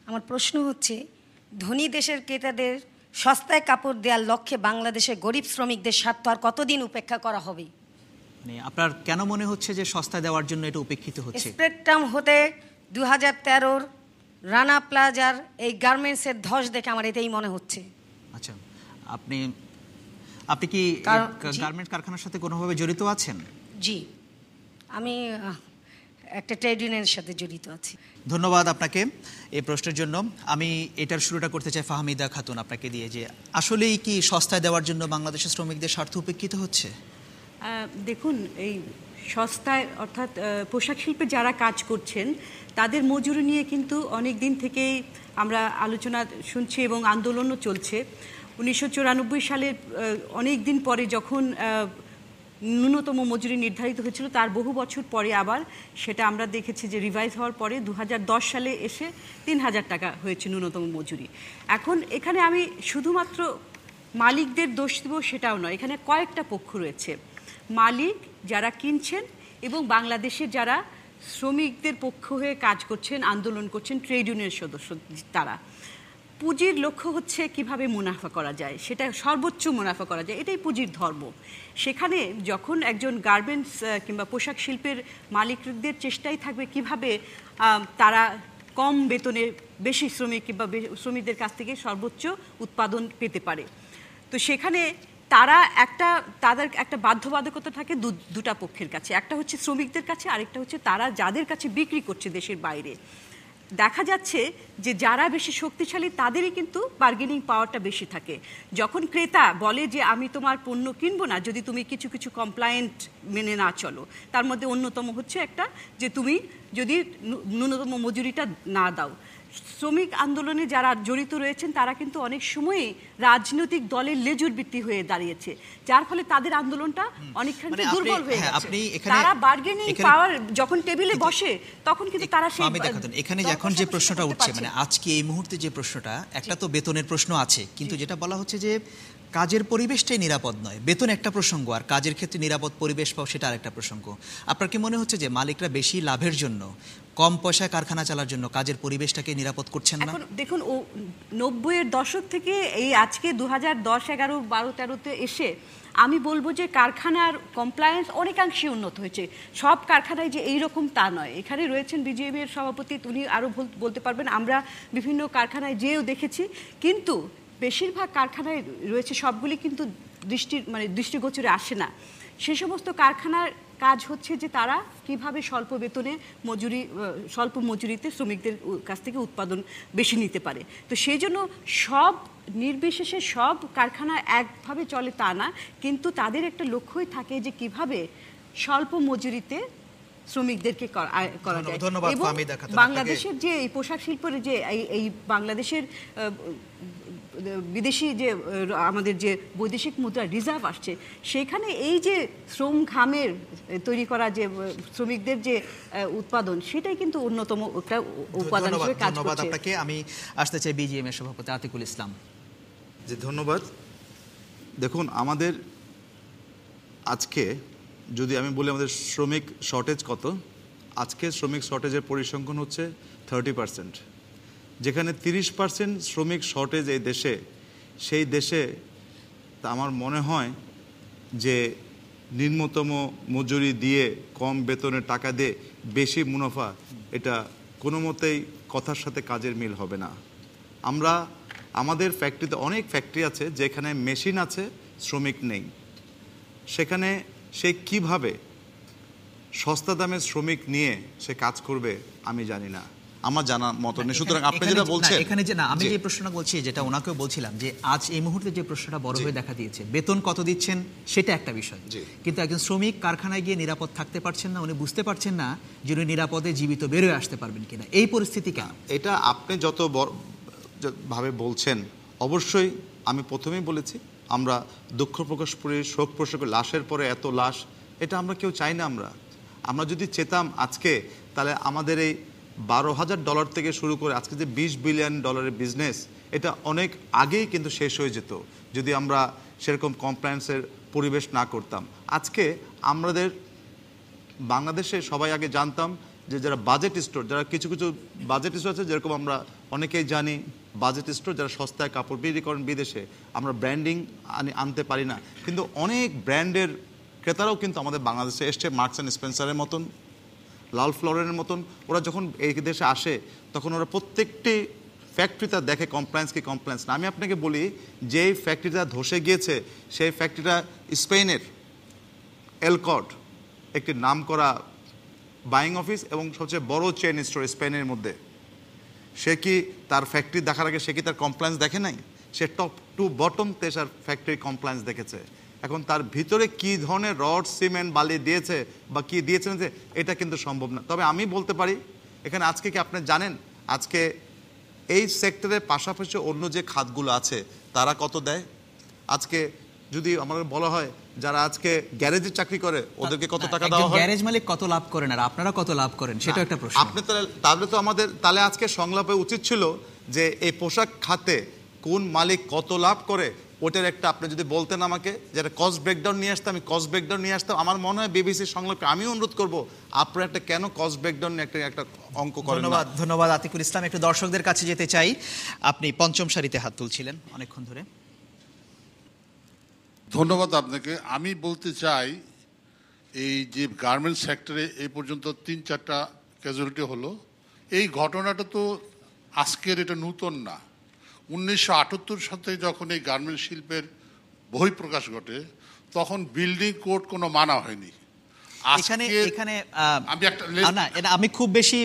আমার প্রশ্ন হচ্ছে, ধনী দেশের ক্রেতাদের সস্তায় কাপড় দেওয়ার লক্ষ্যে বাংলাদেশের গরিব শ্রমিকদের স্বার্থ আর কতদিন উপেক্ষা করা হবে? মানে আপনার কেন মনে হচ্ছে যে সস্তায় দেওয়ার জন্য এটা উপেক্ষিত হচ্ছে? স্পেকট্রাম হতে 2013 রানা প্লাজার এই গার্মেন্টসের ধস দেখে আমার এটাই মনে হচ্ছে। আচ্ছা, আপনি কি গার্মেন্টস কারখানার সাথে কোনোভাবে জড়িত আছেন? জি, আমি একটা ট্রেড ইউনিয়নের সাথে জড়িত আছি। ধন্যবাদ আপনাকে এই প্রশ্নের জন্য। আমি এটার শুরুটা করতে চাই ফাহমিদা খাতুন আপনাকে দিয়ে, যে আসলেই কি সস্তায় দেওয়ার জন্য বাংলাদেশের শ্রমিকদের স্বার্থ উপেক্ষিত হচ্ছে? দেখুন, এই সস্তায় অর্থাৎ পোশাক শিল্পে যারা কাজ করছেন তাদের মজুরি নিয়ে কিন্তু অনেক দিন থেকেই আমরা আলোচনা শুনছি এবং আন্দোলনও চলছে। 1994 সালের অনেক দিন পরে যখন ন্যূনতম মজুরি নির্ধারিত হয়েছিল, তার বহু বছর পরে আবার সেটা আমরা দেখেছি যে রিভাইজ হওয়ার পরে 2010 সালে এসে 3000 টাকা হয়েছে ন্যূনতম মজুরি। এখন এখানে আমি শুধুমাত্র মালিকদের দোষ দেব সেটাও নয়, এখানে কয়েকটা পক্ষ রয়েছে। মালিক যারা কিনছেন এবং বাংলাদেশের যারা শ্রমিকদের পক্ষ হয়ে কাজ করছেন, আন্দোলন করছেন, ট্রেড ইউনিয়নের সদস্য, তারা পুঁজির লক্ষ্য হচ্ছে কিভাবে মুনাফা করা যায়, সেটা সর্বোচ্চ মুনাফা করা যায়, এটাই পুঁজির ধর্ম। সেখানে যখন একজন গার্মেন্টস কিংবা পোশাক শিল্পের মালিকদের চেষ্টাই থাকবে কিভাবে তারা কম বেতনে বেশি শ্রমিক কিংবা শ্রমিকদের কাছ থেকে সর্বোচ্চ উৎপাদন পেতে পারে, তো সেখানে তাদের একটা বাধ্যবাধকতা থাকে দুটা পক্ষের কাছে, একটা হচ্ছে শ্রমিকদের কাছে, আরেকটা হচ্ছে তারা যাদের কাছে বিক্রি করছে দেশের বাইরে। দেখা যাচ্ছে যে যারা বেশি শক্তিশালী তাদেরই কিন্তু বার্গেনিং পাওয়ারটা বেশি থাকে। যখন ক্রেতা বলে যে আমি তোমার পণ্য কিনবো না যদি তুমি কিছু কিছু কমপ্লায়েন্ট মেনে না চলো, তার মধ্যে অন্যতম হচ্ছে একটা যে তুমি যদি ন্যূনতম মজুরিটা না দাও। শ্রমিক আন্দোলনে যারা জড়িত রয়েছেন তারা কিন্তু অনেক সময়ই রাজনৈতিক দলের লেজুর ভিত্তি হয়ে দাঁড়িয়েছে, যার ফলে তাদের আন্দোলনটা অনেকখানি দুর্বল হয়ে গেছে। তারা বার্গেনিং পাওয়ার যখন টেবিলে বসে তখন কিন্তু তারা সেই এখানে এখন যে প্রশ্নটা উঠছে, মানে আজকে এই মুহূর্তে যে প্রশ্নটা, একটা তো বেতনের প্রশ্ন আছে, কিন্তু যেটা বলা হচ্ছে যে কাজের পরিবেশটাই নিরাপদ নয়। বেতন একটা প্রসঙ্গ, আর কাজের ক্ষেত্রে নিরাপদ পরিবেশ পাও সেটা আরেকটা প্রসঙ্গ। আপনার কি মনে হচ্ছে যে মালিকরা বেশি লাভের জন্য, কম পয়সায় কারখানা চালার জন্য কাজের পরিবেশটাকে নিরাপদ করছেন না? দেখুন, 90-এর দশক থেকে এই আজকে 2010, 11, 12, 13-তে এসে আমি বলবো যে কারখানার কমপ্লায়েন্স অনেকাংশে উন্নত হয়েছে। সব কারখানায় যে এইরকম তা নয়। এখানে রয়েছেন বিজিএমই এর সভাপতি, উনি আরও বলতে পারবেন। আমরা বিভিন্ন কারখানায় যেও দেখেছি, কিন্তু বেশিরভাগ কারখানায় রয়েছে সবগুলি কিন্তু দৃষ্টিগোচরে আসে না। সে সমস্ত কারখানার কাজ হচ্ছে যে তারা কিভাবে স্বল্প বেতনে স্বল্প মজুরিতে শ্রমিকদের কাছ থেকে উৎপাদন বেশি নিতে পারে। তো সেই জন্য সব নির্বিশেষে সব কারখানা একভাবে চলে তা না, কিন্তু তাদের একটা লক্ষ্যই থাকে যে কিভাবে স্বল্প মজুরিতে শ্রমিকদেরকে করা যায়। এবং বাংলাদেশের যে এই পোশাক শিল্পের যে এই বাংলাদেশের বিদেশি যে আমাদের যে বৈদেশিক মুদ্রা রিজার্ভ আসছে, সেখানে এই যে শ্রম ঘামের তৈরি করা যে শ্রমিকদের যে উৎপাদন, সেটাই কিন্তু অন্যতম একটা উপাদান হিসেবে কাজ করছে। ধন্যবাদ আপনাকে। আমি আসতে চাই বিজিএম এর সভাপতি আতিকুল ইসলাম। জি, ধন্যবাদ। দেখুন, আমাদের আজকে যদি আমি বলি আমাদের শ্রমিক শর্টেজ কত, আজকে শ্রমিক শর্টেজের পরিসংখ্যান হচ্ছে 30%। যেখানে 30% শ্রমিক শর্টেজ এই দেশে, সেই দেশে তা আমার মনে হয় যে নিম্নতম মজুরি দিয়ে কম বেতনের টাকা দিয়ে বেশি মুনাফা, এটা কোনো মতেই কথার সাথে কাজের মিল হবে না। আমাদের ফ্যাক্টরিতে অনেক ফ্যাক্টরি আছে যেখানে মেশিন আছে, শ্রমিক নেই। সেখানে সে কিভাবে সস্তা দামে শ্রমিক নিয়ে সে কাজ করবে আমি জানি না, আমার জানা মতো নেই। সুতরাং আপনি যেটা বলছেন এখানে যে না, আমি যে প্রশ্নটা বলছি, যেটা ওনাকেও বলছিলাম যে আজ এই মুহূর্তে যে প্রশ্নটা বড় হয়ে দেখা দিয়েছে, বেতন কত দিচ্ছেন সেটা একটা বিষয়, কিন্তু একজন শ্রমিক কারখানায় গিয়ে নিরাপদ থাকতে পারছেন না, উনি বুঝতে পারছেন না যে উনি নিরাপদে জীবিত বেরোয় আসতে পারবেন কিনা। এই পরিস্থিতি কেন? এটা আপনি যত ভাবে বলছেন, অবশ্যই আমি প্রথমেই বলেছি আমরা দুঃখ প্রকাশ করি, শোক প্রকাশ করি, লাশের পরে এত লাশ, এটা আমরা কেউ চাই না। আমরা যদি চেতাম আজকে, তাহলে আমাদের এই $12,000 থেকে শুরু করে আজকে যে $20 বিলিয়ন বিজনেস, এটা অনেক আগেই কিন্তু শেষ হয়ে যেত যদি আমরা সেরকম কমপ্লায়েন্সের পরিবেশ না করতাম। আজকে আমাদের বাংলাদেশে সবাই আগে জানতাম যে যারা বাজেট স্টোর, যারা কিছু কিছু বাজেট স্টোর আছে, যেরকম আমরা অনেকেই জানি বাজেট স্টোর যারা সস্তায় কাপড় বিক্রি করেন বিদেশে, আমরা ব্র্যান্ডিং আনতে পারি না, কিন্তু অনেক ব্র্যান্ডের ক্রেতারাও কিন্তু আমাদের বাংলাদেশে এসছে। মার্কস অ্যান্ড স্পেন্সারের মতন, লালফ লরেনের মতন, ওরা যখন এই দেশে আসে তখন ওরা প্রত্যেকটি ফ্যাক্টরিটা দেখে কমপ্লায়েন্স কি কমপ্লায়েন্স না। আমি আপনাকে বলি, যেই ফ্যাক্টরিটা ধসে গিয়েছে সেই ফ্যাক্টরিটা স্পেনের এলকট, একটি নামকরা বাইং অফিস এবং সবচেয়ে বড় চেইন স্টোর স্পেনের মধ্যে। সে কি তার ফ্যাক্টরি দেখার আগে সে কি তার কমপ্লায়েন্স দেখে নাই? সে টপ টু বটম তেসার ফ্যাক্টরি কমপ্লায়েন্স দেখেছে। এখন তার ভিতরে কি ধরনের রড, সিমেন্ট, বালি দিয়েছে বা কি দিয়েছেন যে এটা কিন্তু সম্ভব না। তবে আমি বলতে পারি, এখানে আজকে কি আপনি জানেন আজকে এই সেক্টরের পাশাপাশি অন্য যে খাতগুলো আছে তারা কত দেয়? আজকে যদি আমাদের বলা হয় যারা আজকে গ্যারেজে চাকরি করে ওদেরকে কত টাকা দেওয়া হয়, গ্যারেজ মালিক কত লাভ করেন আর আপনারা কত লাভ করেন, সেটা একটা প্রশ্ন। আপনি তাহলে তো আমাদের তাহলে আজকে সংলাপে উচিত ছিল যে এই পোশাক খাতে কোন মালিক কত লাভ করে ওটার একটা আপনি যদি বলতেন আমাকে, যেটা কস্ট ব্রেকডাউন নিয়ে আসতাম, আমি কস্ট ব্রেকডাউন নিয়ে আসতাম। আমার মনে হয় বিবিসির সংলাপে আমি অনুরোধ করবো আপনারা একটা কেন কস্ট ব্রেকডাউন একটা অঙ্ক করেন। ধন্যবাদ আতিকুল ইসলাম। একটু দর্শকদের কাছে যেতে চাই। আপনি পঞ্চম সারিতে হাত তুলছিলেন অনেকক্ষণ ধরে। ধন্যবাদ আপনাকে। আমি বলতে চাই এই যে গার্মেন্টস সেক্টরে এই পর্যন্ত 3-4টা ক্যাজুয়ালিটি হলো, এই ঘটনাটা তো আজকের, এটা নূতন না। 1978 সালে যখন এই গার্মেন্টস শিল্পের বহিঃপ্রকাশ ঘটে তখন বিল্ডিং কোড কোনো মানা হয়নি। আমি খুব বেশি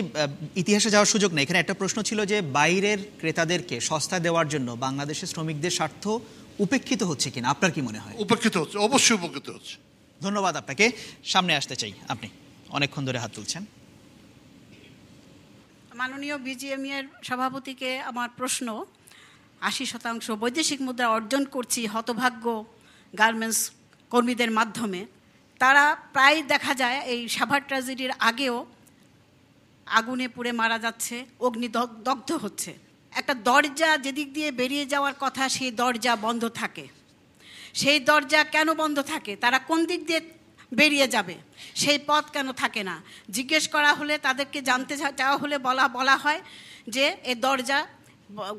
ইতিহাসে যাওয়ার সুযোগ নেই, এখানে একটা প্রশ্ন ছিল যে বাইরের ক্রেতাদেরকে সস্তা দেওয়ার জন্য বাংলাদেশের শ্রমিকদের স্বার্থ উপেক্ষিত হচ্ছে কিনা, আপনার কি মনে হয়? উপেক্ষিত হচ্ছে, অবশ্যই উপেক্ষিত হচ্ছে। ধন্যবাদ আপনাকে। সামনে আসতে চাই, আপনি অনেকক্ষণ ধরে হাত তুলছেন। মাননীয় বিজিএমই এর সভাপতিকে আমার প্রশ্ন, 80% বৈদেশিক মুদ্রা অর্জন করছি হতভাগ্য গার্মেন্টস কর্মীদের মাধ্যমে। তারা প্রায় দেখা যায় এই সাভার ট্র্যাজেডির আগেও আগুনে পুড়ে মারা যাচ্ছে, অগ্নিদগ্ধ হচ্ছে। একটা দরজা যেদিক দিয়ে বেরিয়ে যাওয়ার কথা সেই দরজা বন্ধ থাকে। সেই দরজা কেন বন্ধ থাকে? তারা কোন দিক দিয়ে বেরিয়ে যাবে সেই পথ কেন থাকে না? জিজ্ঞেস করা হলে, তাদেরকে জানতে চাওয়া হলে বলা হয় যে এই দরজা,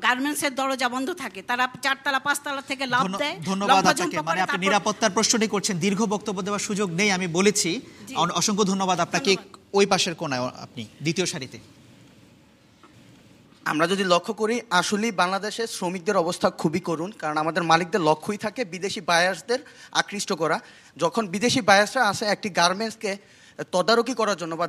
গার্মেন্টসের দরজা বন্ধ থাকে, তারা 4তলা 5তলা থেকে লাফ দেয়। ধন্যবাদ আপনাকে। মানে আপনি নিরাপত্তার প্রশ্নটি করছেন, দীর্ঘ বক্তব্য দেওয়ার সুযোগ নেই আমি বলেছি। অসংখ্য ধন্যবাদ আপনাকে। ওই পাশের কোনায় আপনি দ্বিতীয় সারিতে। আমরা যদি লক্ষ্য করি, আসলেই বাংলাদেশের শ্রমিকদের অবস্থা খুবই করুণ, কারণ আমাদের মালিকদের লক্ষ্যই থাকে বিদেশি বায়ার্সদের আকৃষ্ট করা। যখন বিদেশি বায়ার্সরা আসে একটি গার্মেন্টসকে তদারকি করার জন্য বা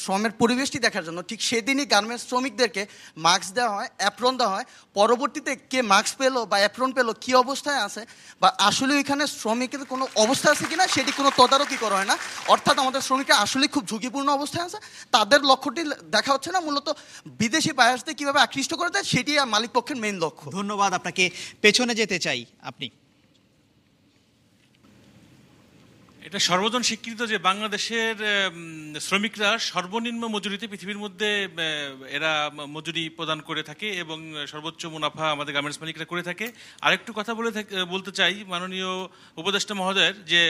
শ্রমের পরিবেশটি দেখার জন্য, ঠিক সেদিনই গার্মেন্টস শ্রমিকদেরকে মাস্ক দেওয়া হয়, অ্যাপ্রন দেওয়া হয়। পরবর্তীতে কে মাস্ক পেলো বা অ্যাপ্রন পেলো, কী অবস্থায় আছে বা আসলে এখানে শ্রমিকের কোনো অবস্থা আছে কিনা সেটি কোনো তদারকি করা হয় না। অর্থাৎ আমাদের শ্রমিকরা আসলে খুব ঝুঁকিপূর্ণ অবস্থায় আছে। তাদের লক্ষ্যটি দেখা হচ্ছে না, মূলত বিদেশি বায়ার্সদের কীভাবে আকৃষ্ট করা যায় সেটি মালিক পক্ষের মেইন লক্ষ্য। ধন্যবাদ আপনাকে। পেছনে যেতে চাই, আপনি। এটা সর্বজন স্বীকৃত যে বাংলাদেশের শ্রমিকরা সর্বনিম্ন মজুরিতে পৃথিবীর মধ্যে এরা মজুরি প্রদান করে থাকে এবং সর্বোচ্চ মুনাফা আমাদের গার্মেন্টস মালিকরা করে থাকে। আরেকটু কথা বলতে চাই মাননীয় উপদেষ্টা মহোদয়ের, যে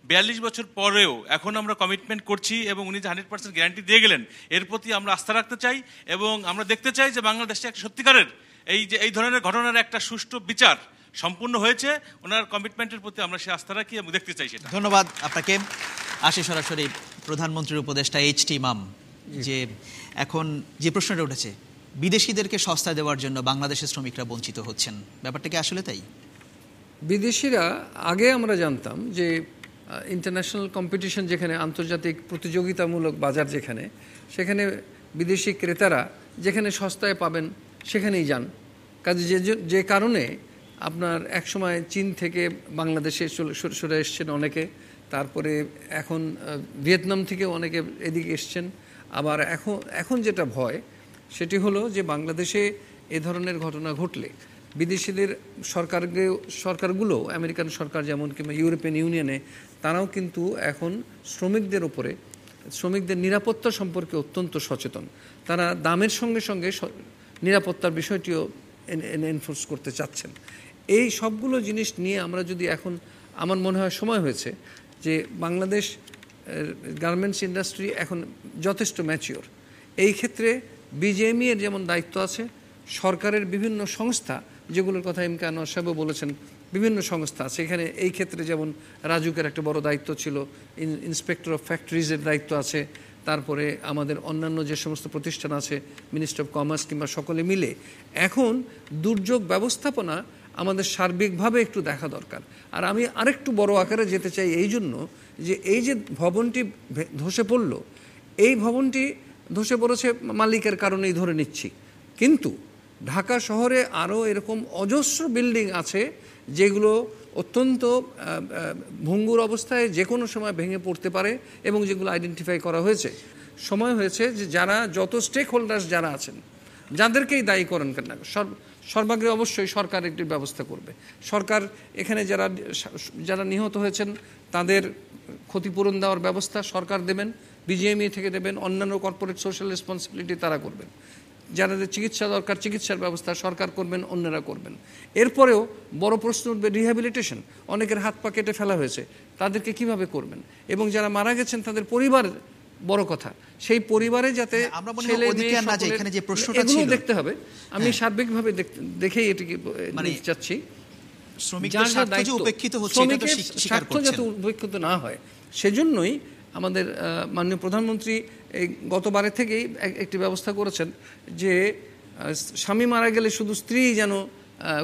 42 বছর পরেও এখন আমরা কমিটমেন্ট করছি এবং উনি যে 100% গ্যারান্টি দিয়ে গেলেন, এর প্রতি আমরা আস্থা রাখতে চাই এবং আমরা দেখতে চাই যে বাংলাদেশে একটা সত্যিকারের এই ধরনের ঘটনার একটা সুষ্ঠু বিচার সম্পূর্ণ হয়েছে। ওনার কমিটমেন্টের প্রতি আমরা সে আস্থা রাখি এবং দেখতে চাই সেটা। ধন্যবাদ আপনাকে। আসি সরাসরি প্রধানমন্ত্রীর উপদেষ্টা এইচ.টি. ইমাম, যে এখন যে প্রশ্নটা উঠেছে, বিদেশিদেরকে সস্তা দেওয়ার জন্য বাংলাদেশের শ্রমিকরা বঞ্চিত হচ্ছেন, ব্যাপারটা কি আসলে তাই? বিদেশিরা, আগে আমরা জানতাম যে ইন্টারন্যাশনাল কম্পিটিশন যেখানে, আন্তর্জাতিক প্রতিযোগিতামূলক বাজার যেখানে, সেখানে বিদেশি ক্রেতারা যেখানে সস্তায় পাবেন সেখানেই যান। কাজে যে কারণে আপনার একসময় চীন থেকে বাংলাদেশে সরে এসছেন অনেকে, তারপরে এখন ভিয়েতনাম থেকে অনেকে এদিকে এসছেন। আবার এখন যেটা ভয় সেটি হলো যে বাংলাদেশে এ ধরনের ঘটনা ঘটলে বিদেশিদের সরকারগুলো, আমেরিকান সরকার যেমন কিংবা ইউরোপিয়ান ইউনিয়নে, তারাও কিন্তু এখন শ্রমিকদের নিরাপত্তা সম্পর্কে অত্যন্ত সচেতন। তারা দামের সঙ্গে সঙ্গে নিরাপত্তার বিষয়টিও এনফোর্স করতে চাচ্ছেন। এই সবগুলো জিনিস নিয়ে আমরা যদি এখন, আমার মনে হয় সময় হয়েছে যে বাংলাদেশ গার্মেন্টস ইন্ডাস্ট্রি এখন যথেষ্ট ম্যাচিওর। এই ক্ষেত্রে বিজিএমই এর যেমন দায়িত্ব আছে, সরকারের বিভিন্ন সংস্থা, যেগুলোর কথা এম কে আনোয়ার সাহেবও বলেছেন, বিভিন্ন সংস্থা আছে এখানে। এই ক্ষেত্রে যেমন রাজুকের একটা বড় দায়িত্ব ছিল, ইন্সপেক্টর অফ ফ্যাক্টরিজের দায়িত্ব আছে, তারপরে আমাদের অন্যান্য যে সমস্ত প্রতিষ্ঠান আছে, মিনিস্ট্রি অফ কমার্স কিংবা সকলে মিলে এখন দুর্যোগ ব্যবস্থাপনা আমাদের সার্বিকভাবে একটু দেখা দরকার। আর আমি আরেকটু বড় আকারে যেতে চাই এই জন্য যে এই যে ভবনটি ধসে পড়ল, এই ভবনটি ধসে পড়েছে মালিকের কারণেই ধরে নিচ্ছি, কিন্তু ঢাকা শহরে আরও এরকম অজস্র বিল্ডিং আছে যেগুলো অত্যন্ত ভঙ্গুর অবস্থায় যে কোনো সময় ভেঙে পড়তে পারে এবং যেগুলো আইডেন্টিফাই করা হয়েছে। সময় হয়েছে যে যারা যত স্টেক হোল্ডার্স যারা আছেন, যাদেরকেই দায়ী করেন কেন, সর্বাগ্রে অবশ্যই সরকার একটি ব্যবস্থা করবে। সরকার এখানে যারা নিহত হয়েছেন তাদের ক্ষতিপূরণ দেওয়ার ব্যবস্থা সরকার দেবেন, বিজিএমইএ থেকে দেবেন, অন্যান্য কর্পোরেট সোশ্যাল রেসপন্সিবিলিটি তারা করবেন। যাদের চিকিৎসা দরকার চিকিৎসার ব্যবস্থা সরকার করবেন, অন্যরা করবেন। এরপরেও বড় প্রশ্ন উঠবে রিহ্যাবিলিটেশন। অনেকের হাত পা কেটে ফেলা হয়েছে, তাদেরকে কিভাবে করবেন? এবং যারা মারা গেছেন তাদের পরিবার বড় কথা, সেই পরিবারে যাতে ছেলে মেয়ে এগুলো দেখতে হবে। আমি সার্বিকভাবে দেখেই এটিকে নিতে চাচ্ছি, শ্রমিকের স্বার্থ যাতে উপেক্ষিত না হয়। সেজন্যই আমাদের মাননীয় প্রধানমন্ত্রী এই গতবারের থেকেই একটি ব্যবস্থা করেছেন যে স্বামী মারা গেলে শুধু স্ত্রী যেন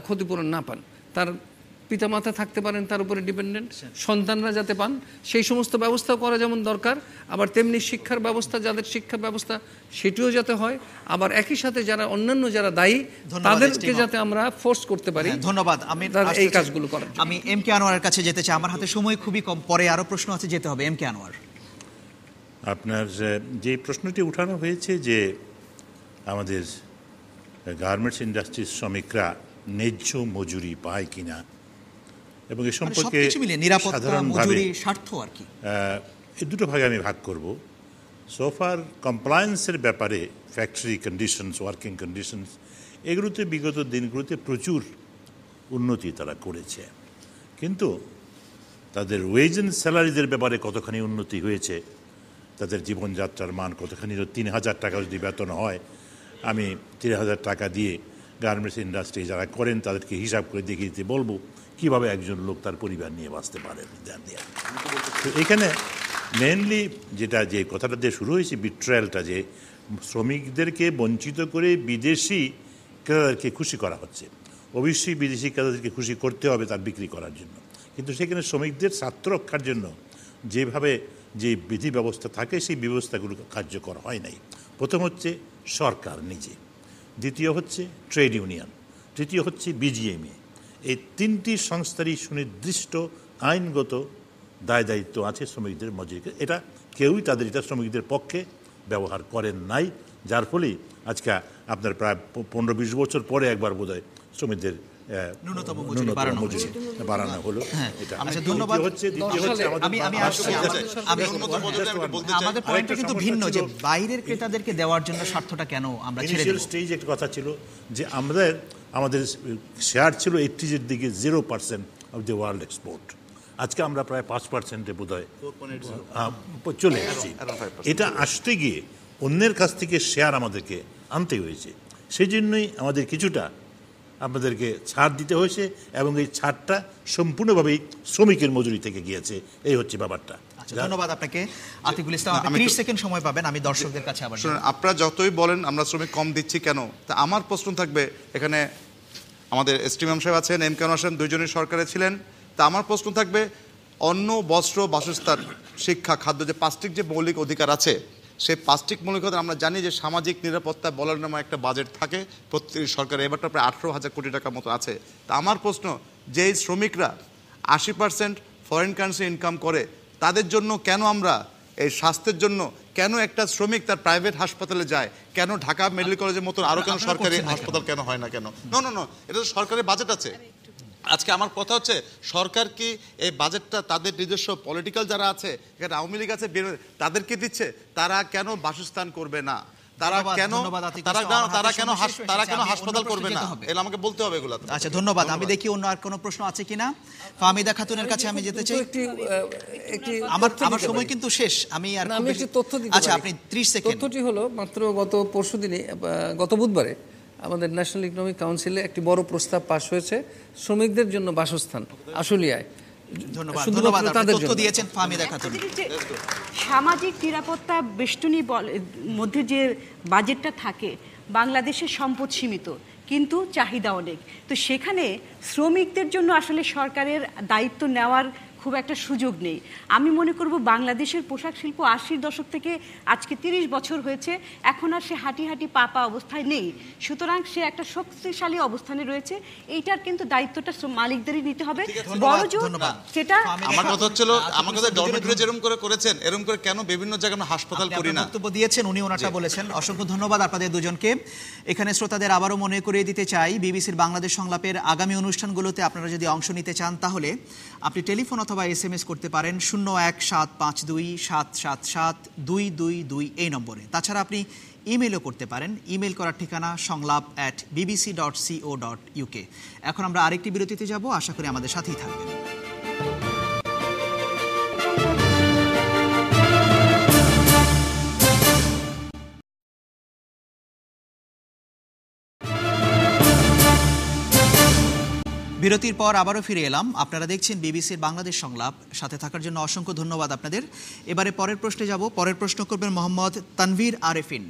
ক্ষতিপূরণ না পান, তার পিতামাতা থাকতে পারেন তার উপরে ডিপেন্ডেন্ট, সন্তানরা যাতে পান, সেই সমস্ত ব্যবস্থা করা যেমন দরকার। আবার তেমনি শিক্ষার ব্যবস্থা, যাদের শিক্ষা ব্যবস্থা সেটিও যাতে হয়। আবার একই সাথে যারা অন্যান্য যারা দায়ী তাদেরকে যাতে আমরা ফোর্স করতে পারি। ধন্যবাদ। আমি এই কাজগুলো করার জন্য আমি এম কে আনোয়ারের কাছে যেতে চাই, আমার হাতে সময় খুবই কম, পরে আরো প্রশ্ন আছে, যেতে হবে। এম কে আনোয়ার, আপনার যে প্রশ্নটি উঠানো হয়েছে যে আমাদের গার্মেন্টস ইন্ডাস্ট্রির শ্রমিকরা ন্যায্য মজুরি পায় কিনা এবং এ সম্পর্কে সাধারণভাবে এই দুটো ভাগে আমি ভাগ করব। সোফার কমপ্লায়েন্সের ব্যাপারে ফ্যাক্টরি কন্ডিশনস, ওয়ার্কিং কন্ডিশনস, এগুলোতে বিগত দিনগুলোতে প্রচুর উন্নতি তারা করেছে, কিন্তু তাদের ওয়েজ অ্যান্ড স্যালারিদের ব্যাপারে কতখানি উন্নতি হয়েছে, তাদের জীবনযাত্রার মান কতখানি। 3,000 টাকা যদি বেতন হয়, আমি 3,000 টাকা দিয়ে গার্মেন্টস ইন্ডাস্ট্রি যারা করেন তাদেরকে হিসাব করে দেখিয়ে দিতে বলবো কীভাবে একজন লোক তার পরিবার নিয়ে বাঁচতে পারে। তো এখানে মেনলি যে কথাটা দিয়ে শুরু হয়েছে, বিট্রায়ালটা, যে শ্রমিকদেরকে বঞ্চিত করে বিদেশি ক্রেতাদেরকে খুশি করা হচ্ছে। অবশ্যই বিদেশি ক্রেতাদেরকে খুশি করতে হবে তার বিক্রি করার জন্য, কিন্তু সেখানে শ্রমিকদের স্বার্থ রক্ষার জন্য যেভাবে যে বিধি ব্যবস্থা থাকে সেই ব্যবস্থাগুলো কার্যকর হয় নাই। প্রথম হচ্ছে সরকার নিজে, দ্বিতীয় হচ্ছে ট্রেড ইউনিয়ন, তৃতীয় হচ্ছে বিজিএমইএ। এই তিনটি সংস্থারই সুনির্দিষ্ট আইনগত দায় দায়িত্ব আছে শ্রমিকদের মজুরিকে। এটা কেউই এটা শ্রমিকদের পক্ষে ব্যবহার করেন নাই, যার ফলে আজকে আপনার প্রায় 15-20 বছর পরে একবার বোধহয় শ্রমিকদের ন্যূনতম মজুরি বাড়ানো হলো। ধন্যবাদ। আমাদের পয়েন্টটা কিন্তু ভিন্ন, যে বাইরের ক্রেতাদেরকে দেওয়ার জন্য স্বার্থটা কেন আমরা ছেড়ে দেব। স্টেজ একটা কথা ছিল যে আমাদের শেয়ার ছিল 80-এর দিকে 0% অফ দি ওয়ার্ল্ড এক্সপোর্ট। আজকে আমরা প্রায় 5%-এ বোধহয় চলে এসেছি। এটা আসতে গিয়ে অন্যের কাছ থেকে শেয়ার আমাদেরকে আনতে হয়েছে, সেই জন্যই আমাদের কিছুটা আপনাদেরকে ছাড় দিতে হয়েছে, এবং এই ছাড়টা সম্পূর্ণভাবেই শ্রমিকের মজুরি থেকে গিয়েছে। এই হচ্ছে ব্যাপারটা। ধন্যবাদ আপনাকে। আতিকুল ইসলাম, আপনি 30 সেকেন্ড সময় পাবেন। আমি দর্শকদের কাছে আবার আপনারা যতই বলেন আমরা শ্রমিক কম দিচ্ছি কেন, তা আমার প্রশ্ন থাকবে, এখানে আমাদের এসটিএম সাহেব আছেন, এম কে আনোয়ার সাহেব, দুইজনই সরকারে ছিলেন, তা আমার প্রশ্ন থাকবে, অন্ন, বস্ত্র, বাসস্থান, শিক্ষা, খাদ্য, যে 5টি যে মৌলিক অধিকার আছে, সেই 5টি মৌলিক অধিকার আমরা জানি যে সামাজিক নিরাপত্তা বলার নামে একটা বাজেট থাকে প্রত্যেক সরকারের, এবারটা প্রায় 18,000 কোটি টাকার মতো আছে। তা আমার প্রশ্ন, যে শ্রমিকরা 80% ফরেন কারেন্সি ইনকাম করে, তাদের জন্য কেন আমরা এই স্বাস্থ্যের জন্য কেন একটা শ্রমিক তার প্রাইভেট হাসপাতালে যায়, কেন ঢাকা মেডিকেল কলেজের মতো আরো কেন সরকারি হাসপাতাল কেন হয় না কেন? নো, এটা তো সরকারের বাজেট আছে। আজকে আমার কথা হচ্ছে, সরকার কি এই বাজেটটা তাদের নিজস্ব পলিটিক্যাল যারা আছে, এখানে আওয়ামী লীগ আছে, তাদেরকে দিচ্ছে? তারা কেন বাসস্থান করবে না? তারা কেন হাসপাতাল করবে না? এটা আমাকে বলতে হবে এগুলো। আচ্ছা, ধন্যবাদ। আমি দেখি অন্য আর কোনো প্রশ্ন আছে কিনা। ফাহমিদা খাতুনের কাছে আমি যেতে চাই। আমার সময় কিন্তু শেষ। আমি একটি তথ্য দিতে চাই। আচ্ছা, আপনি 30 সেকেন্ড। তথ্যটি হলো, মাত্র গত বুধবারে আমাদের ন্যাশনাল ইকোনমিক কাউন্সিলে একটি বড় প্রস্তাব পাস হয়েছে শ্রমিকদের জন্য বাসস্থান আশুলিয়ায়। সামাজিক নিরাপত্তা বেষ্টনী মধ্যে যে বাজেটটা থাকে, বাংলাদেশের সম্পদ সীমিত কিন্তু চাহিদা অনেক, তো সেখানে শ্রমিকদের জন্য আসলে সরকারের দায়িত্ব নেওয়ার খুব একটা সুযোগ নেই। আমি মনে করব বাংলাদেশের পোশাক শিল্প 80-র দশক থেকে আজকে 30 বছর হয়েছে, এখন আর সে হাঁটি হাঁটি পা অবস্থায় নেই। সুতরাং সে একটা শক্তিশালী অবস্থানে রয়েছে। এইটার কিন্তু দায়িত্বটা মালিকদেরই নিতে হবে। বড় জোর সেটা আমার কথা হচ্ছিল, আমার কথা ডরমেটরি যেরকম করে করেছেন এরকম করে কেন বিভিন্ন জায়গায় আমরা হাসপাতাল করি না? বক্তব্য দিয়েছেন, উনি ওনারটা বলেছেন। অসংখ্য ধন্যবাদ আপনাদের দুজনকে। এখানে শ্রোতাদের আবারও মনে করিয়ে দিতে চাই, বিবিসির বাংলাদেশ সংলাপের আগামী অনুষ্ঠানগুলোতে আপনারা যদি অংশ নিতে চান তাহলে আপনি টেলিফোন অথবা SMS করতে পারেন 01-752-777-222 এই নম্বরে। তাছাড়া আপনি ইমেলও করতে পারেন। ইমেল করার ঠিকানা সংলাপ@bbc.co.uk। এখন আমরা আরেকটি বিরতিতে যাব, আশা করি আমাদের সাথেই থাকবেন। বিরতির পর আবারও ফিরে এলাম। আপনারা দেখছেন বিবিসির বাংলাদেশ সংলাপ। সাথে থাকার জন্য অসংখ্য ধন্যবাদ আপনাদের। এবারে পরের প্রশ্নে যাব। পরের প্রশ্ন করবেন মোহাম্মদ তানভীর আরেফিন।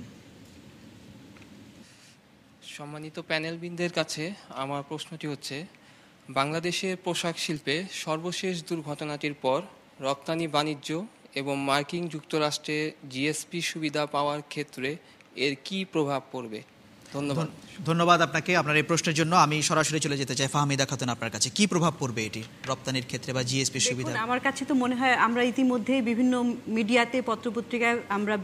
সম্মানিত প্যানেলবৃন্দের কাছে আমার প্রশ্নটি হচ্ছে, বাংলাদেশের পোশাক শিল্পে সর্বশেষ দুর্ঘটনাটির পর রপ্তানি বাণিজ্য এবং মার্কিন যুক্তরাষ্ট্রে জিএসপি সুবিধা পাওয়ার ক্ষেত্রে এর কি প্রভাব পড়বে? ধন্যবাদ। ধন্যবাদ আপনাকে আপনার এই প্রশ্নের জন্য। আমি সরাসরি চলে যেতে চাই ফাহমিদা খাতুন, আপনার কাছে কি প্রভাব পড়বে এটি রপ্তানির ক্ষেত্রে বা জিএসপি সুবিধা? আমার কাছে তো মনে হয় আমরা ইতিমধ্যে বিভিন্ন মিডিয়াতে, পত্রপত্রিকায় আমরা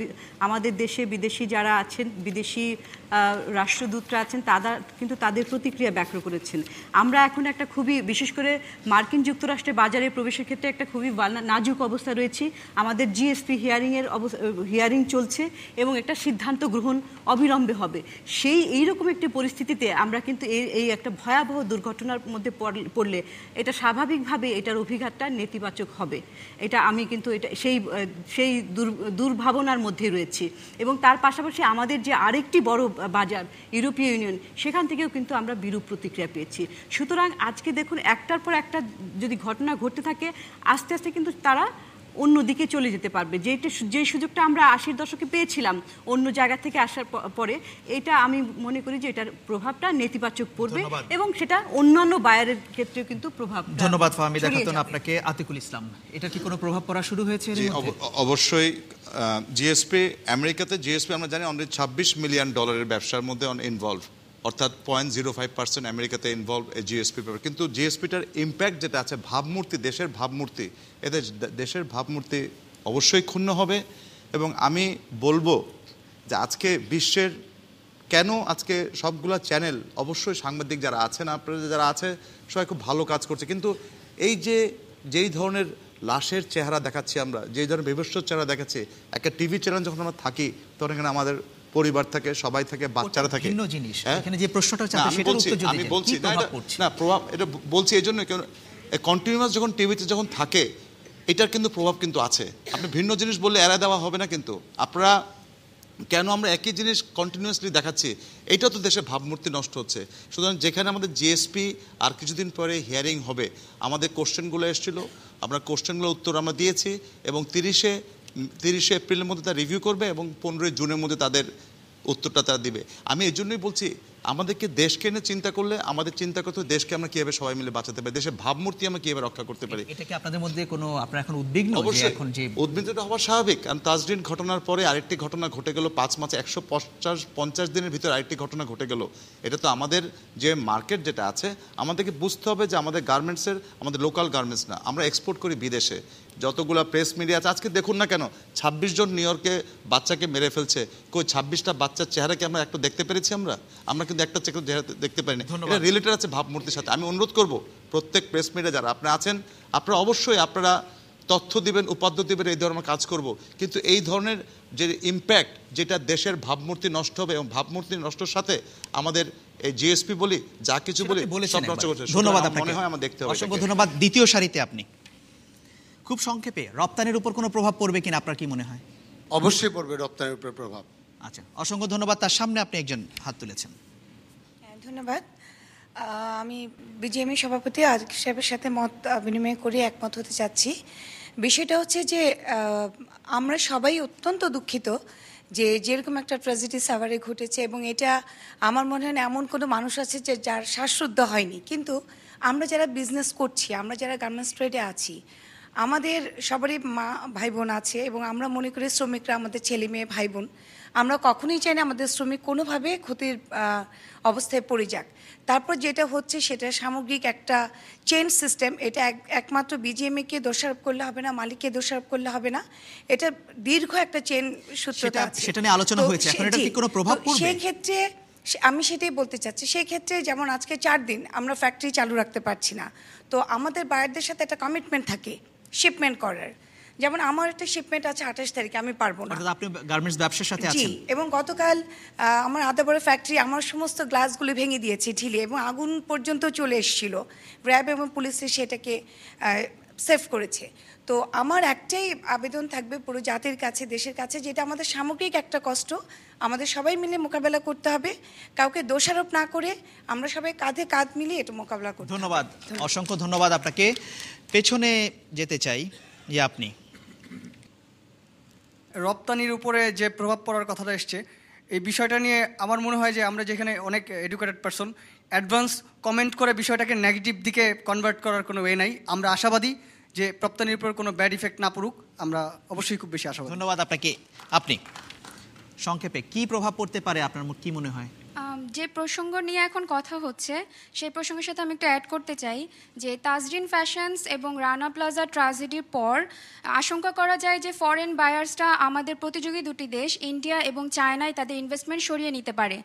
আমাদের দেশে বিদেশি যারা আছেন, বিদেশি রাষ্ট্রদূতরা আছেন, তারা কিন্তু তাদের প্রতিক্রিয়া ব্যক্ত করেছেন। আমরা এখন একটা খুবই, বিশেষ করে মার্কিন যুক্তরাষ্ট্রের বাজারে প্রবেশের ক্ষেত্রে একটা খুবই নাজুক অবস্থা রয়েছে। আমাদের জিএসপি হিয়ারিং চলছে এবং একটা সিদ্ধান্ত গ্রহণ অবিলম্বে হবে। এইরকম একটি পরিস্থিতিতে আমরা কিন্তু এই একটা ভয়াবহ দুর্ঘটনার মধ্যে পড়লে এটা স্বাভাবিকভাবে এটার অভিঘাতটা নেতিবাচক হবে। এটা আমি কিন্তু এটা সেই দুর্ভাবনার মধ্যে রয়েছি। এবং তার পাশাপাশি আমাদের যে আরেকটি বড় বাজার ইউরোপীয় ইউনিয়ন, সেখান থেকেও কিন্তু আমরা বিরূপ প্রতিক্রিয়া পেয়েছি। সুতরাং আজকে দেখুন, একটার পর একটা যদি ঘটনা ঘটতে থাকে, আস্তে আস্তে কিন্তু তারা অন্যদিকে চলে যেতে পারবে। যে সুযোগটা আমরা 80-র দশকে পেয়েছিলাম অন্য জায়গা থেকে আসার পরে, এটা আমি মনে করি যে এটার প্রভাবটা নেতিবাচক পড়বে এবং সেটা অন্যান্য বায়ারের ক্ষেত্রেও কিন্তু প্রভাব। ধন্যবাদ ফাহমিদা খাতুন আপনাকে। আতিকুল ইসলাম, এটা কি কোনো প্রভাব পড়া শুরু হয়েছে? অবশ্যই। জিএসপি আমেরিকাতে, জিএসপি আমরা জানি অলরেডি $26 মিলিয়ন ব্যবসার মধ্যে ইনভলভ, অর্থাৎ 0.05% আমেরিকাতে ইনভলভ এই জিএসপি পেপার। কিন্তু জিএসপিটার ইম্প্যাক্ট যেটা আছে, ভাবমূর্তি, দেশের ভাবমূর্তি, এতে দেশের ভাবমূর্তি অবশ্যই ক্ষুণ্ণ হবে। এবং আমি বলবো যে আজকে বিশ্বের কেন আজকে সবগুলা চ্যানেল, অবশ্যই সাংবাদিক যারা আছেন, আপনারা যারা আছে, সবাই খুব ভালো কাজ করছে, কিন্তু এই যেই ধরনের লাশের চেহারা দেখাচ্ছি আমরা, যেই ধরনের বিভৎস চেহারা দেখাচ্ছি, একটা টিভি চ্যানেল যখন আমরা থাকি তখন এখানে আমাদের পরিবার থাকে, সবাই থাকে, বাচ্চারা থাকে। ভিন্ন জিনিস। এখানে যে প্রশ্নটা আছে সেটার উত্তর যদি আমি বলছি না প্রভাব, এটা বলছি এই জন্য কন্টিনিউয়াস যখন টিভিতে যখন থাকে, এটার কিন্তু প্রভাব কিন্তু আছে। আপনি ভিন্ন জিনিস বললে এড়ায় দেওয়া হবে না। কিন্তু আপনারা কেন আমরা একই জিনিস কন্টিনিউয়াসলি দেখাচ্ছি, এইটা তো দেশের ভাবমূর্তি নষ্ট হচ্ছে। সুতরাং যেখানে আমাদের জিএসপি আর কিছুদিন পরে হিয়ারিং হবে, আমাদের কোশ্চেনগুলো এসেছিল, আমরা কোশ্চেনগুলোর উত্তর আমরা দিয়েছি এবং 30 এপ্রিলের মধ্যে তারা রিভিউ করবে এবং 15 জুনের মধ্যে তাদের উত্তরটা তারা দিবে। আমি এই জন্যই বলছি, আমাদেরকে দেশকে নিয়ে চিন্তা করলে আমাদের চিন্তা করতে হবে দেশকে আমরা কিভাবে সবাই মিলে বাঁচাতে পারি, দেশের ভাবমূর্তি আমরা কিভাবে রক্ষা করতে পারি। এটা কি আপনাদের মধ্যে কোনো, আপনারা এখন উদ্বিগ্ন? অবশ্যই উদ্বিগ্নতা হওয়া স্বাভাবিক, কারণ তাজরিন ঘটনার পরে আরেকটি ঘটনা ঘটে গেল, 5 মাসে 150 দিনের ভিতরে আরেকটি ঘটনা ঘটে গেল। এটা তো আমাদের যে মার্কেট যেটা আছে, আমাদেরকে বুঝতে হবে যে আমাদের গার্মেন্টসের, আমাদের লোকাল গার্মেন্টস না, আমরা এক্সপোর্ট করি বিদেশে। যতগুলো প্রেস মিডিয়া আছে আজকে দেখুন না কেন, 26 জন নিউ ইয়র্কে বাচ্চাকে মেরে ফেলছে, কই 26টা বাচ্চার চেহারা কি আমরা একটা দেখতে পেরেছি? আমরা কিন্তু একটা চেহারা দেখতে পারিনি। এটা রিলেটেড আছে ভাবমূর্তির সাথে। আমি অনুরোধ করব প্রত্যেক প্রেস মিডিয়া যারা আপনারা আছেন, আপনারা অবশ্যই আপনারা তথ্য দিবেন, উপাত্ত দিবেন, এই ধরনের কাজ করব। কিন্তু এই ধরনের যে ইম্প্যাক্ট, যেটা দেশের ভাবমূর্তি নষ্ট হবে এবং ভাবমূর্তি নষ্টর সাথে আমাদের এই জিএসপি বলি, যা কিছু বলি, সব নষ্ট করছে। ধন্যবাদ আপনাকে, মনে হয় আমার দেখতে হবে। অসংখ্য ধন্যবাদ। দ্বিতীয় সারিতে আপনি, খুব সংক্ষেপে, রপ্তানির উপর কোনো প্রভাব পড়বে কিনা আপনার কি মনে হয়? অবশ্যই পড়বে রপ্তানির উপর প্রভাব। আচ্ছা, অসংখ্য ধন্যবাদ। তার সামনে আপনি একজন হাত তুলেছেন। ধন্যবাদ। আমি বিজিএমই সভাপতি আজকের সাহেবের সাথে মত বিনিময় করে একমত হতে চাচ্ছি। বিষয়টা হচ্ছে যে আমরা সবাই অত্যন্ত দুঃখিত যে যেরকম একটা ট্র্যাজেডি সাভারে ঘটেছে, এবং এটা আমার মনে হয় এমন কোনো মানুষ আছে যে যার শ্বাসরুদ্ধ হয়নি। কিন্তু আমরা যারা বিজনেস করছি, আমরা যারা গার্মেন্টস ট্রেডে আছি, আমাদের সবারই মা ভাই বোন আছে এবং আমরা মনে করি শ্রমিকরা আমাদের ছেলে মেয়ে ভাই বোন। আমরা কখনোই চাই না আমাদের শ্রমিক কোনোভাবে ক্ষতির অবস্থায় পড়ে যাক। তারপর যেটা হচ্ছে সেটা সামগ্রিক একটা চেইন সিস্টেম। এটা একমাত্র বিজিএমইকে দোষারোপ করলে হবে না, মালিককে দোষারোপ করলে হবে না। এটা দীর্ঘ একটা চেইন সূত্রতা আছে। সেটা নিয়ে আলোচনা হয়েছে, এখন এটা কি কোনো প্রভাব পড়বে? সেই ক্ষেত্রে আমি সেটাই বলতে চাচ্ছি, সেই ক্ষেত্রে যেমন আজকে 4 দিন আমরা ফ্যাক্টরি চালু রাখতে পারছি না, তো আমাদের বায়ারদের সাথে একটা কমিটমেন্ট থাকে শিপমেন্ট করার। যেমন আমার একটা শিপমেন্ট আছে 28 তারিখে, আমি পারবো না। আপনি গার্মেন্টস ব্যবসার সাথে আছেন। এবং গতকাল আমার আদাবড় ফ্যাক্টরি আমার সমস্ত গ্লাসগুলো ভেঙে দিয়েছে ঢিলে, এবং আগুন পর্যন্ত চলে এসেছিল। র্যাব এবং পুলিশে সেটাকে সেভ করেছে। তো আমার একটাই আবেদন থাকবে পুরো জাতির কাছে, দেশের কাছে, যেটা আমাদের সামগ্রিক একটা কষ্ট, আমাদের সবাই মিলে মোকাবেলা করতে হবে, কাউকে দোষারোপ না করে আমরা সবাই কাঁধে কাঁধ মিলিয়ে এটা মোকাবেলা করতে। ধন্যবাদ, অসংখ্য ধন্যবাদ আপনাকে। পেছনে যেতে চাই, যে আপনি রপ্তানির উপরে যে প্রভাব পড়ার কথাটা এসছে, এই বিষয়টা নিয়ে আমার মনে হয় যে আমরা যেখানে অনেক এডুকেটেড পারসন অ্যাডভান্স কমেন্ট করে বিষয়টাকে নেগেটিভ দিকে কনভার্ট করার কোনো ওয়ে নাই। আমরা আশাবাদী যে রপ্তানির উপর কোনো ব্যাড ইফেক্ট না পড়ুক, আমরা অবশ্যই খুব বেশি আশাবাদী। ধন্যবাদ আপনাকে। আপনি সংক্ষেপে কি প্রভাব পড়তে পারে আপনার কি মনে হয়? যে প্রসঙ্গ নিয়ে এখন কথা হচ্ছে সেই প্রসঙ্গের সাথে আমি একটু অ্যাড করতে চাই যে তাজরিন ফ্যাশনস এবং রানা প্লাজা ট্র্যাজেডির পর আশঙ্কা করা যায় যে ফরেন বায়ার্সরা আমাদের প্রতিযোগী দুটি দেশ ইন্ডিয়া এবং চায়নায় তাদের ইনভেস্টমেন্ট সরিয়ে নিতে পারে।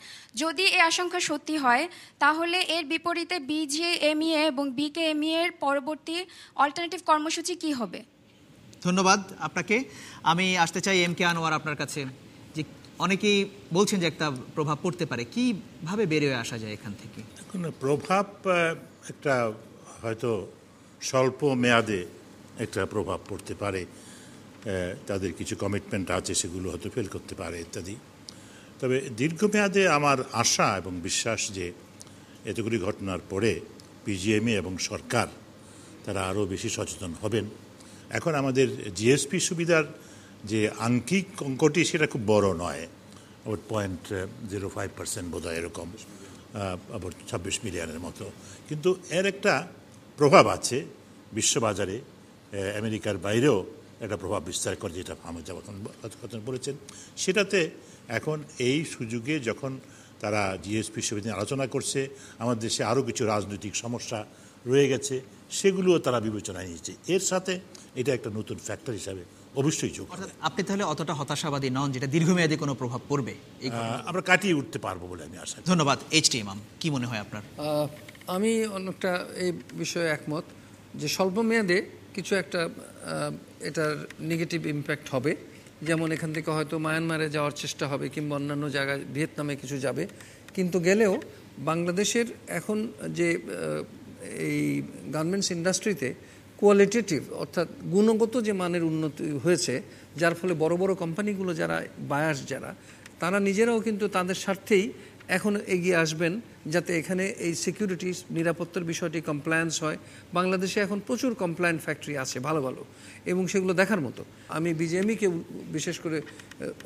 যদি এই আশঙ্কা সত্যি হয় তাহলে এর বিপরীতে বিজিএমইএ এবং বিকেএমইএ এর পরবর্তী অল্টারনেটিভ কর্মসূচি কি হবে? ধন্যবাদ আপনাকে। আমি আসতে চাই এম কে আনোয়ার আপনার কাছে। যে অনেকেই বলছেন যে একটা প্রভাব পড়তে পারে, কিভাবে বেরিয়ে আসা যায় এখান থেকে? এখন প্রভাব একটা হয়তো স্বল্প মেয়াদে একটা প্রভাব পড়তে পারে, তাদের কিছু কমিটমেন্ট আছে সেগুলো হয়তো ফেল করতে পারে ইত্যাদি। তবে দীর্ঘমেয়াদে আমার আশা এবং বিশ্বাস যে এতগুলি ঘটনার পরে বিজিএমইএ এবং সরকার তারা আরও বেশি সচেতন হবেন। এখন আমাদের জিএসপি সুবিধার যে আঙ্কিক অঙ্কটি সেটা খুব বড় নয়, আবার 0.05% বোধ হয় এরকম, আবার 26 মিলিয়নের মতো, কিন্তু এর একটা প্রভাব আছে বিশ্ববাজারে, আমেরিকার বাইরেও একটা প্রভাব বিস্তার করে, যেটা আমি যখন বলেছেন সেটাতে এখন এই সুযোগে যখন তারা জিএসপি সুবিধা নিয়ে আলোচনা করছে, আমাদের দেশে আরও কিছু রাজনৈতিক সমস্যা রয়ে গেছে, সেগুলোও তারা বিবেচনায় নিয়েছে। এর সাথে এটা একটা নতুন ফ্যাক্টর হিসাবে অবশ্যই যোগ। আপনি তাহলে অতটা হতাশাবাদী নন যেটা দীর্ঘমেয়াদী কোনো প্রভাব পড়বে? আমরা কাটিয়ে উঠতে পারবো বলে আমি আশা করি। ধন্যবাদ। এইচ.টি. ইমাম, কি মনে হয় আপনার? আমি অনেকটা এই বিষয়ে একমত যে স্বল্প মেয়াদে কিছু একটা এটার নেগেটিভ ইম্প্যাক্ট হবে। যেমন এখান থেকে হয়তো মায়ানমারে যাওয়ার চেষ্টা হবে কিংবা অন্যান্য জায়গায় ভিয়েতনামে কিছু যাবে, কিন্তু গেলেও বাংলাদেশের এখন যে এই গার্মেন্টস ইন্ডাস্ট্রিতে কোয়ালিটেটিভ অর্থাৎ গুণগত যে মানের উন্নতি হয়েছে, যার ফলে বড় বড় কোম্পানিগুলো যারা বায়ার্স যারা তারা নিজেরাও কিন্তু তাদের স্বার্থেই এখন এগিয়ে আসবেন যাতে এখানে এই সিকিউরিটি নিরাপত্তার বিষয়টি কমপ্লায়েন্স হয়। বাংলাদেশে এখন প্রচুর কমপ্লায়েন্ট ফ্যাক্টরি আছে ভালো ভালো, এবং সেগুলো দেখার মতো। আমি বিজিএমইকে বিশেষ করে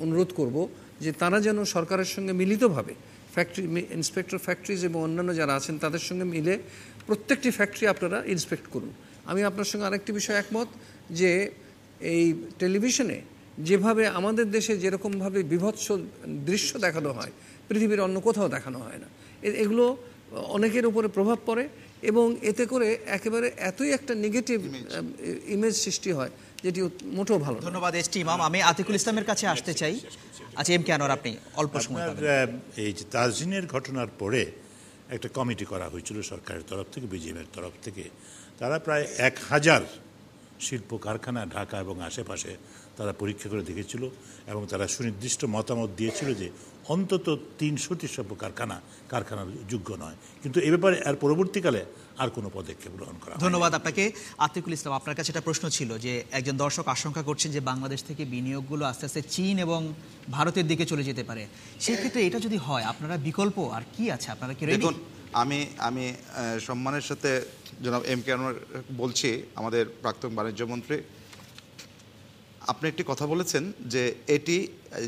অনুরোধ করব যে তারা যেন সরকারের সঙ্গে মিলিতভাবে ফ্যাক্টরি ইন্সপেক্টর ফ্যাক্টরিজ এবং অন্যান্য যারা আছেন তাদের সঙ্গে মিলে প্রত্যেকটি ফ্যাক্টরি আপনারা ইন্সপেক্ট করুন। আমি আপনার সঙ্গে আরেকটি বিষয় একমত যে এই টেলিভিশনে যেভাবে আমাদের দেশে যেরকমভাবে বিভৎস দৃশ্য দেখানো হয় পৃথিবীর অন্য কোথাও দেখানো হয় না, এগুলো অনেকের উপরে প্রভাব পড়ে এবং এতে করে একেবারে এতই একটা নেগেটিভ ইমেজ সৃষ্টি হয় যেটি মোটেও ভালো। ধন্যবাদ এইচ.টি. ইমাম। আমি আতিকুল ইসলামের কাছে আসতে চাই। আচ্ছা এম কে আনোয়ার, আপনি অল্প সময় পাবেন। এই যে তাজরিনের ঘটনার পরে একটা কমিটি করা হয়েছিল সরকারের তরফ থেকে, বিজিএমইএর তরফ থেকে। তারা প্রায় 1000 শিল্প কারখানা ঢাকা এবং আশেপাশে তারা পরীক্ষা করে দেখেছিল এবং তারা সুনির্দিষ্ট মতামত দিয়েছিল যে অন্তত 300টি শিল্প কারখানার যোগ্য নয়, কিন্তু এ ব্যাপারে আর পরবর্তীকালে আর কোনো পদক্ষেপ গ্রহণ করা। ধন্যবাদ আপনাকে। আতিকুল ইসলাম, আপনার কাছে একটা প্রশ্ন ছিল যে একজন দর্শক আশঙ্কা করছেন যে বাংলাদেশ থেকে বিনিয়োগগুলো আস্তে আস্তে চীন এবং ভারতের দিকে চলে যেতে পারে। সেক্ষেত্রে এটা যদি হয় আপনারা বিকল্প আর কি আছে, আপনারা কি রেডি? দেখুন, আমি সম্মানের সাথে জনাব এম কে আনোয়ার বলছি, আমাদের প্রাক্তন বাণিজ্যমন্ত্রী, আপনি একটি কথা বলেছেন যে এটি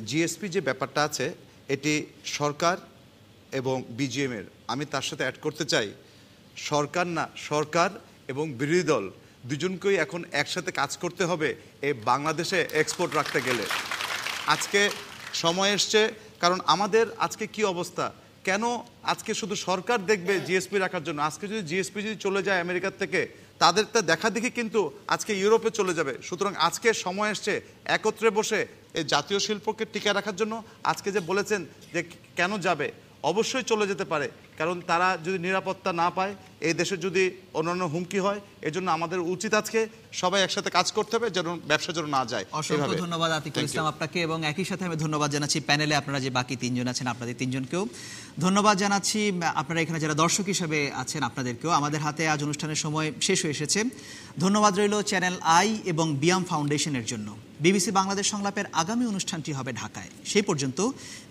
জিএসপি যে ব্যাপারটা আছে এটি সরকার এবং বিজিএমএর, আমি তার সাথে অ্যাড করতে চাই সরকার না, সরকার এবং বিরোধী দল দুজনকেই এখন একসাথে কাজ করতে হবে এই বাংলাদেশে এক্সপোর্ট রাখতে গেলে। আজকে সময় এসছে, কারণ আমাদের আজকে কি অবস্থা, কেন আজকে শুধু সরকার দেখবে জিএসপি রাখার জন্য? আজকে যদি জিএসপি যদি চলে যায় আমেরিকার থেকে, তাদের তা দেখা দেখি কিন্তু আজকে ইউরোপে চলে যাবে। সুতরাং আজকে সময় এসছে একত্রে বসে এই জাতীয় শিল্পকে টিকে রাখার জন্য। আজকে যে বলেছেন যে কেন যাবে, অবশ্যই চলে যেতে পারে, কারণ তারা যদি নিরাপত্তা না পায়, এই দেশে যদি অন্যান্য হুমকি হয়, এজন্য আমাদের উচিত আজকে সবাই একসাথে কাজ করতে হবে যেন ব্যবসা যেন না যায়। অসংখ্য ধন্যবাদ আতিকুল ইসলাম আপনাকে, এবং একই সাথে আমি ধন্যবাদ জানাচ্ছি প্যানেলে আপনারা যে বাকি তিনজন আছেন, আপনাদের তিনজনকেও ধন্যবাদ জানাচ্ছি। আপনারা এখানে যারা দর্শক হিসেবে আছেন আপনাদেরকেও। আমাদের হাতে আজ অনুষ্ঠানের সময় শেষ হয়ে এসেছে। ধন্যবাদ রইল চ্যানেল আই এবং বিয়াম ফাউন্ডেশনের জন্য। বিবিসি বাংলাদেশ সংলাপের আগামী অনুষ্ঠানটি হবে ঢাকায়। সেই পর্যন্ত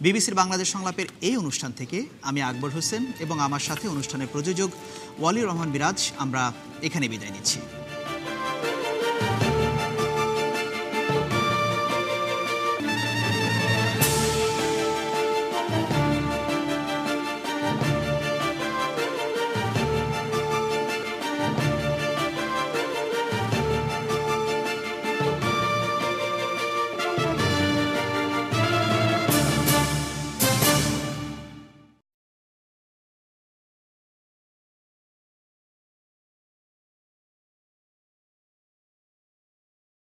বিবিসির বাংলাদেশ সংলাপের এই অনুষ্ঠান থেকে আমি আকবর হোসেন এবং আমার সাথে অনুষ্ঠানের প্রযোজক ওয়ালিউর রহমান বিরাজ আমরা এখানে বিদায় নিচ্ছি।